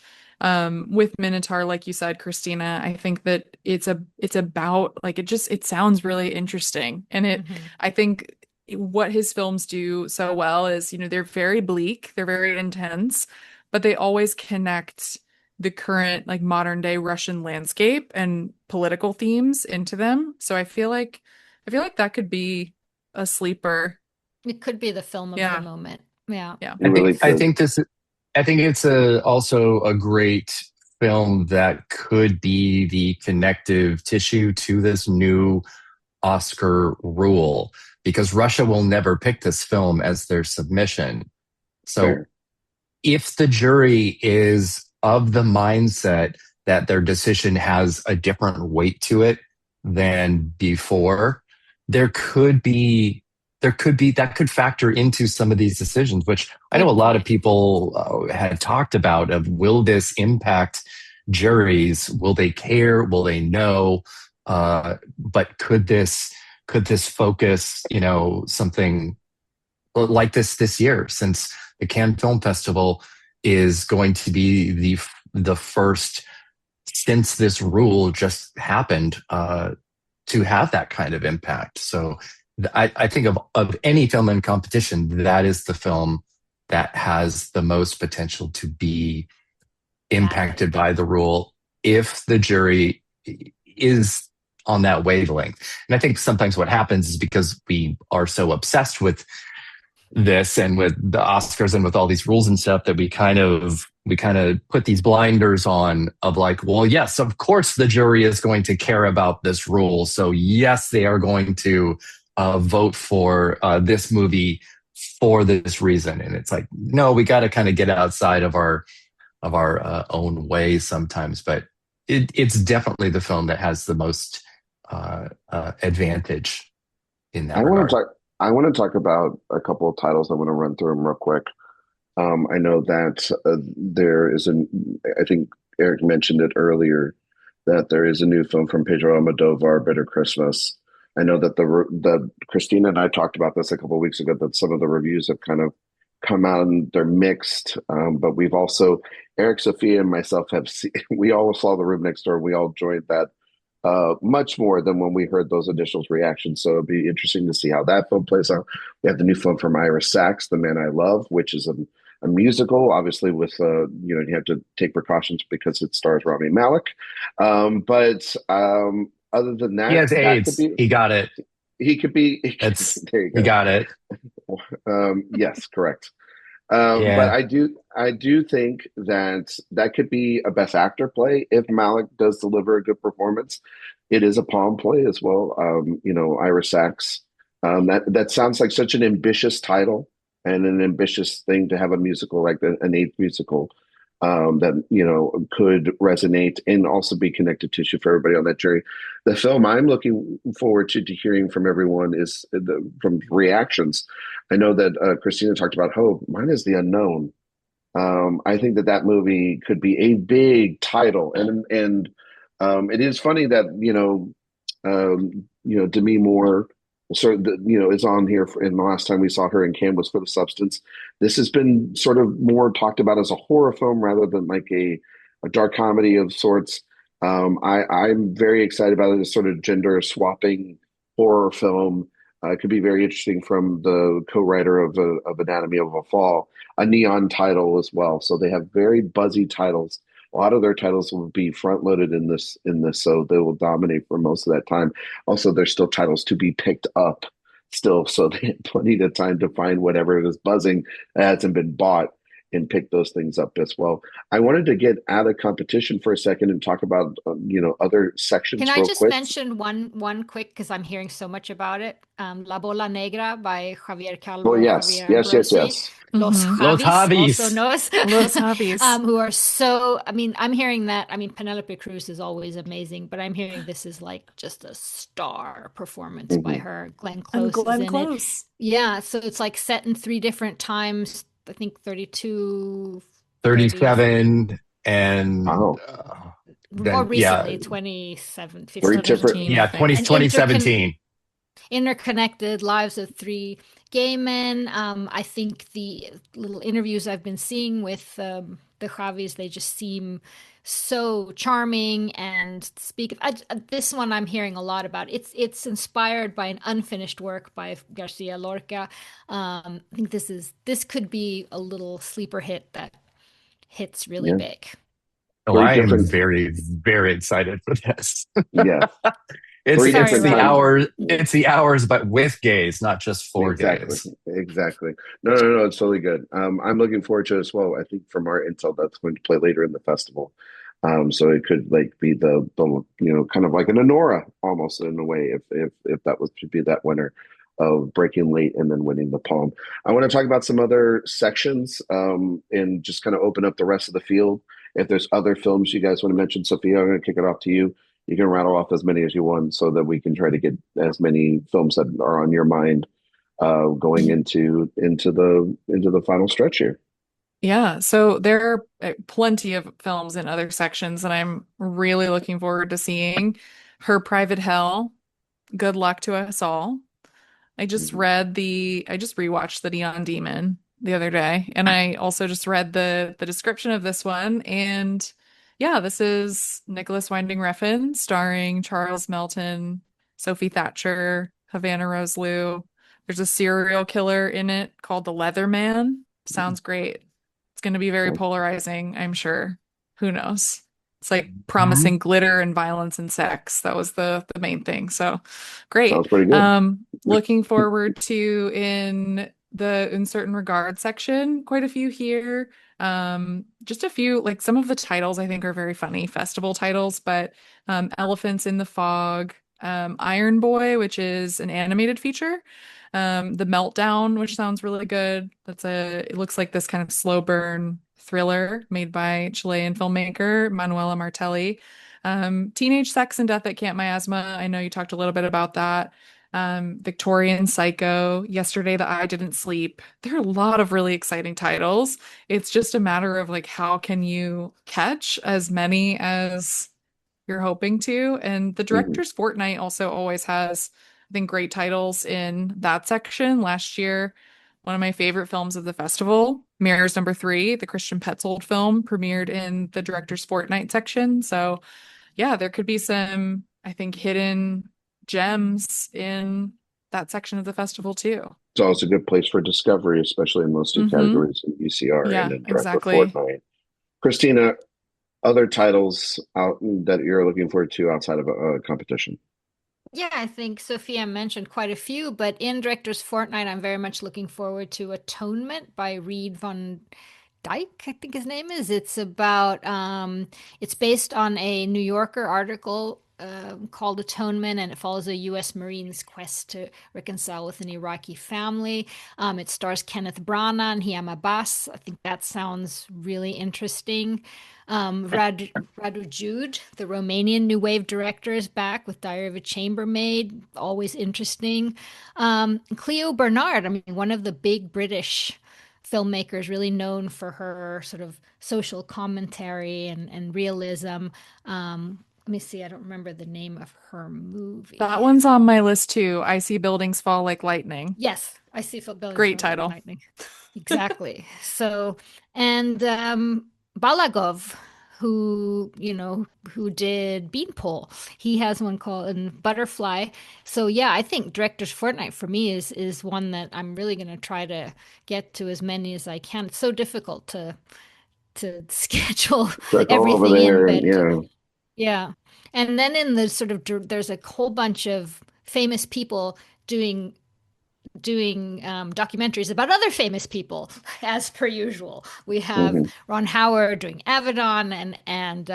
with Minotaur, like you said, Christina, I think that it's about like it sounds really interesting. And I think what his films do so well is, they're very bleak, they're very intense, but they always connect the current like modern day Russian landscape and political themes into them. So I feel like that could be a sleeper. It could be the film of the moment. Yeah. Yeah. I think it's also a great film that could be the connective tissue to this new Oscar rule, because Russia will never pick this film as their submission. So if the jury is of the mindset that their decision has a different weight to it than before, there could be that could factor into some of these decisions, which I know a lot of people had talked about of, will this impact juries? Will they care? Will they know? But could this focus, something like this year, since the Cannes Film Festival is going to be the first since this rule just happened to have that kind of impact. So I think of any film in competition, that is the film that has the most potential to be impacted by the rule if the jury is on that wavelength. And I think sometimes what happens is because we are so obsessed with this and with the Oscars and with all these rules and stuff that we kind of put these blinders on of like, well, yes, of course the jury is going to care about this rule. So yes, they are going to vote for this movie for this reason. And it's like, no, we got to kind of get outside of our own way sometimes. But it's definitely the film that has the most advantage in that regard. I want to talk about a couple of titles. I want to run through them real quick. I know that there is I think Erik mentioned it earlier, that there is a new film from Pedro Almodovar, Bitter Christmas. I know that the Christina and I talked about this a couple of weeks ago, that some of the reviews have kind of come out and they're mixed. But we've also, Erik, Sophia, and myself we all saw The Room Next Door. We all enjoyed that much more than when we heard those initial reactions. So it'd be interesting to see how that film plays out. We have the new film from Ira Sachs, The Man I Love, which is a musical, obviously with, you have to take precautions because it stars Rami Malek. But other than that, he has AIDS. He got it. He could be. There you go. He got it. Yes, correct. But I do think that could be a Best Actor play if Malik does deliver a good performance. It is a Palm play as well. Ira Sachs. That sounds like such an ambitious title and an ambitious thing to have a musical like an eighth musical that could resonate and also be connective tissue for everybody on that jury. The film I'm looking forward to hearing from everyone is from reactions. I know that Christina talked about Hope. Mine is The Unknown. I think that movie could be a big title, and it is funny that Demi Moore is on here and the last time we saw her in Cannes was for The Substance. This has been sort of more talked about as a horror film rather than like a dark comedy of sorts. I'm very excited about it as sort of gender swapping horror film. It could be very interesting from the co-writer of Anatomy of a Fall, a neon title as well. So they have very buzzy titles. A lot of their titles will be front loaded in this, so they will dominate for most of that time. Also, there's still titles to be picked up still, so they have plenty of time to find whatever is buzzing that hasn't been bought and pick those things up as well. I wanted to get out of competition for a second and talk about other sections. Can I just mention one quick, because I'm hearing so much about it? La Bola Negra by Javier Calvo. Oh yes, yes. Los Javis, also knows. Los Javis. Who are so, I'm hearing that, Penelope Cruz is always amazing, but I'm hearing this is like just a star performance by her. Glenn Close is in it. Yeah, so it's like set in 3 different times, I think 32, 37, and more recently, 27, 2017. Yeah, 2017. Interconnected lives of 3 gay men. I think the little interviews I've been seeing with the Javis, they just seem so charming and speak. This one I'm hearing a lot about. It's inspired by an unfinished work by Garcia Lorca. I think this could be a little sleeper hit that hits really big. Oh, I am very, very excited for this. Yeah. It's the hours, but with gays, not just for gays. Exactly. No, it's totally good. I'm looking forward to it as well. I think from our intel, that's going to play later in the festival. So it could be the kind of like an Honora almost in a way, if that was to be that winner of breaking late and then winning the Palm. I want to talk about some other sections and just kind of open up the rest of the field. If there's other films you guys want to mention, Sophia, I'm going to kick it off to you. You can rattle off as many as you want so that we can try to get as many films that are on your mind going into the final stretch here. Yeah, so there are plenty of films in other sections that I'm really looking forward to seeing. Her Private Hell, Good Luck to Us All. Mhm. I just rewatched The Neon Demon the other day, and I also just read the description of this one. And yeah, this is Nicholas Winding Refn starring Charles Melton, Sophie Thatcher, Havana Rose Liu. There's a serial killer in it called the Leatherman. Sounds great. It's going to be very polarizing, I'm sure. Who knows? It's like Mhm. promising glitter and violence and sex. That was the main thing. So great. Sounds pretty good. Looking forward to in the in certain regard section, quite a few here. Just a few, like some of the titles I think are very funny festival titles, but Elephants in the Fog, Iron Boy, which is an animated feature. The Meltdown, which sounds really good. It looks like this kind of slow burn thriller made by Chilean filmmaker Manuela Martelli. Teenage Sex and Death at Camp Miasma. I know you talked a little bit about that. Victorian Psycho, Yesterday the Eye Didn't Sleep. There are a lot of really exciting titles. It's just a matter of like how can you catch as many as you're hoping to. And the Mhm. director's fortnight also always has, I think, great titles in that section. Last year, one of my favorite films of the festival, Mirrors Number Three, the Christian Petzold film, premiered in the director's fortnight section. So yeah, there could be some, I think, hidden gems in that section of the festival too. It's always a good place for discovery, especially in those two Mm-hmm. categories in UCR and Yeah, in Director exactly. Fortnite. Christina, other titles out that you're looking forward to outside of a competition? Yeah, I think Sophia mentioned quite a few, but in Director's Fortnight, I'm very much looking forward to Atonement by Reed von Dyke, I think his name is. It's based on a New Yorker article called Atonement, and it follows a U.S. Marine's quest to reconcile with an Iraqi family. It stars Kenneth Branagh and Hiam Abbas. I think that sounds really interesting. Radu Jude, the Romanian New Wave director, is back with Diary of a Chambermaid. Always interesting. Cleo Bernard, I mean, one of the big British filmmakers, really known for her sort of social commentary and realism. Let me see, I don't remember the name of her That movie. one's on my list too. I See Buildings Fall Like Lightning. Yes, I see Buildings Great from Like title. Lightning. Exactly. So, and Balagov, who did Beanpole, he has one called Butterfly. So yeah, I think Director's Fortnight for me is one that I'm really going to try to get to as many as I can. It's so difficult to schedule Check all over everything in, there, and but yeah. yeah. And then in the sort of there's a whole bunch of famous people doing documentaries about other famous people, as per usual. We have Hmm. Ron Howard doing Avedon and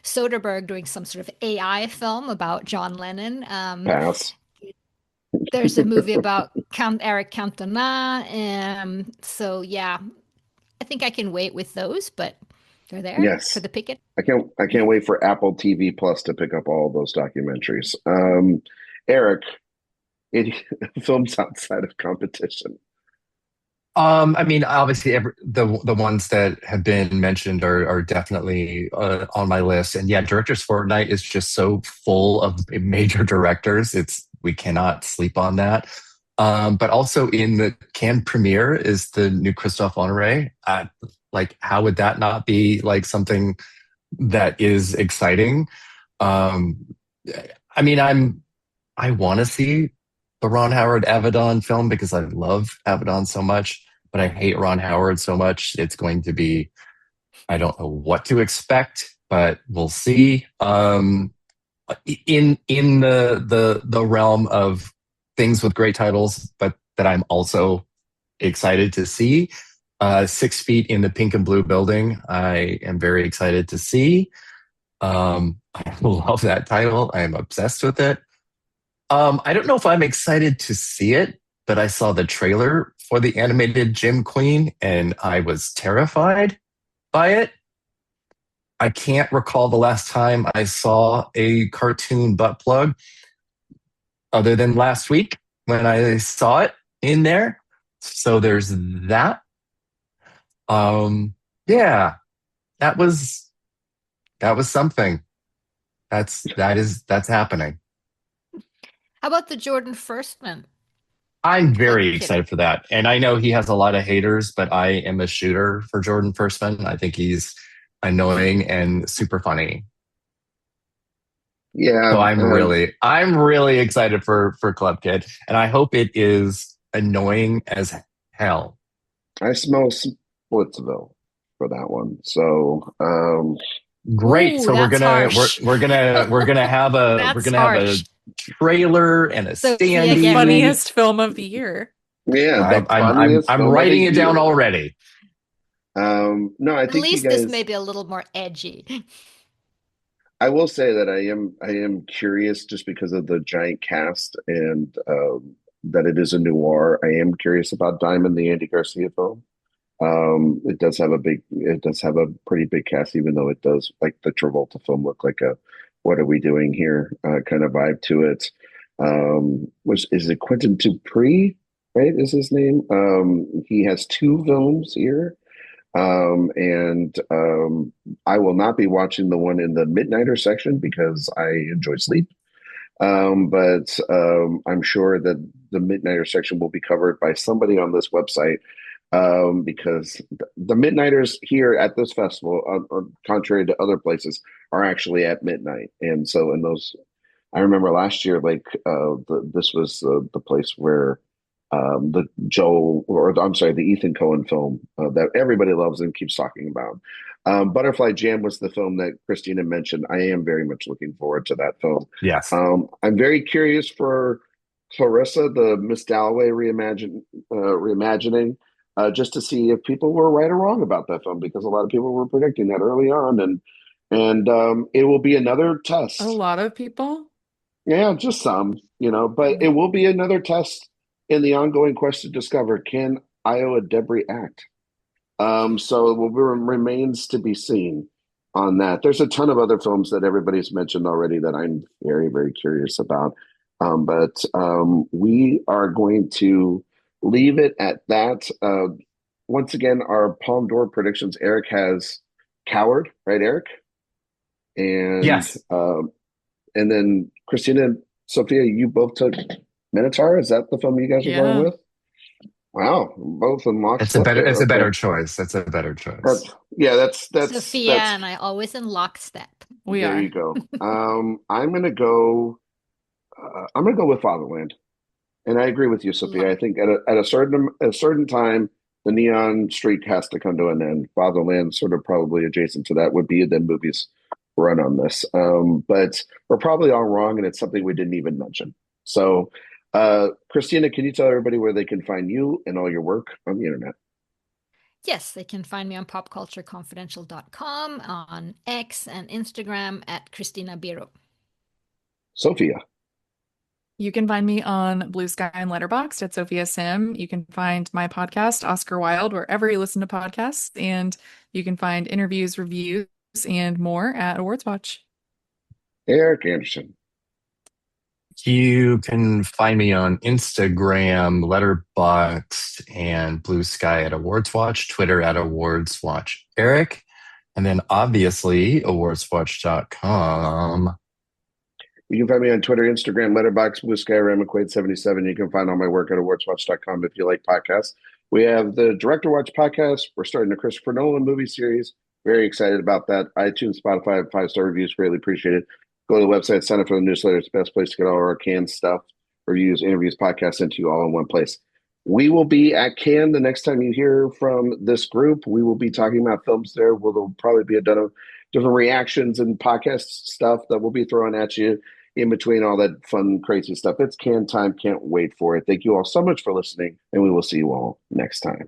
Soderbergh doing some sort of AI film about John Lennon. Pass. There's a movie about Count Eric Cantona. So yeah, I think I can wait with those, but they're there for Yes. the picket. I can't wait for Apple TV Plus to pick up all of those documentaries. Eric, any films outside of competition? I mean, obviously, the ones that have been mentioned are definitely on my list. And yeah, Directors Fortnight is just so full of major directors. We cannot sleep on that. But also in the Cannes premiere is the new Christophe Honoré. Like, how would that not be like something that is exciting? Um, I mean, I want to see the Ron Howard Avedon film because I love Avedon so much, but I hate Ron Howard so much. It's going to be, I don't know what to expect, but we'll see. In the realm of things with great titles, but that I'm also excited to see. 6 Feet in the Pink and Blue Building. I am very excited to see. I love that title. I am obsessed with it. I don't know if I'm excited to see it, but I saw the trailer for the animated Jim Queen and I was terrified by it. I can't recall the last time I saw a cartoon butt plug other than last week when I saw it in there. So there's that. Yeah, that was something. That's happening. How about the Jordan Firstman? I'm very Kidding. excited for that. And I know he has a lot of haters, but I am a shooter for Jordan Firstman. I think he's annoying and super funny. Yeah. So I'm really excited for Club Kid, and I hope it is annoying as hell. I smell Splitsville for that one. So Great. Ooh, So we're that's gonna harsh. we're gonna have a That's harsh. trailer and a Sophia, standee. get ready. Funniest film of the year. yeah, the I'm funniest film of writing the it down year. already. No, I At think least you guys. this may be a little more edgy. I will say that I am curious just because of the giant cast and that it is a noir. I am curious about Diamond, the Andy Garcia film. It does have a pretty big cast, even though it does, like the Travolta film, look like a "what are we doing here" kind of vibe to it. Which is it Quentin Dupree, right? Is his name? He has two films here. And I will not be watching the one in the Midnighter section because I enjoy sleep. But I'm sure that the Midnighter section will be covered by somebody on this website because the Midnighters here at this festival, contrary to other places, are actually at midnight. And so in those, I remember last year, like this was the place where the the Ethan Coen film that everybody loves and keeps talking about. Butterfly Jam was the film that Christina mentioned. I am very much looking forward to that film. Yes. I'm very curious for Clarissa, the Miss Dalloway reimagining, just to see if people were right or wrong about that film, because a lot of people were predicting that early on, and it will be another test. A lot of people. Yeah, just some, but it will be another test in the ongoing quest to discover, can Iowa Debris act? So it remains to be seen on that. There's a ton of other films that everybody's mentioned already that I'm very, very curious about. But we are going to leave it at that. Once again, our Palme d'Or predictions, Erik has Coward, right, Erik? And Yes. And then Christina and Sophia, you both took Minotaur. Is that the film you guys are going with? Wow, both in lockstep. It's a better choice. That's a better choice. That's Sophia and I always in lockstep. There you go. I'm gonna go with Fatherland, and I agree with you, Sophia. I think at a certain time, the neon streak has to come to an end. Fatherland, sort of probably adjacent to that, would be the movies run on this. But we're probably all wrong, and it's something we didn't even mention. So, Christina, can you tell everybody where they can find you and all your work on the internet? Yes, they can find me on popcultureconfidential.com, on X and Instagram at Christina Birro. Sophia. You can find me on Blue Sky and Letterboxd at Sophia Sim. You can find my podcast, Oscar Wilde, wherever you listen to podcasts. And you can find interviews, reviews, and more at AwardsWatch. Erik Anderson. You can find me on Instagram, Letterboxd, and Blue Sky at AwardsWatch, Twitter at AwardsWatch Erik, and then obviously awardswatch.com. You can find me on Twitter, Instagram, Letterboxd, Blue Sky, Ryan McQuade 77. You can find all my work at awardswatch.com if you like podcasts. We have the Director Watch podcast. We're starting a Christopher Nolan movie series. Very excited about that. iTunes, Spotify, 5-star reviews, greatly appreciated. Go to the website, sign up for the newsletter. It's the best place to get all our Cannes stuff, reviews, interviews, podcasts into you all in one place. We will be at Cannes the next time you hear from this group. We will be talking about films there. There'll probably be a ton of different reactions and podcast stuff that we'll be throwing at you in between all that fun, crazy stuff. It's Cannes time. Can't wait for it. Thank you all so much for listening, and we will see you all next time.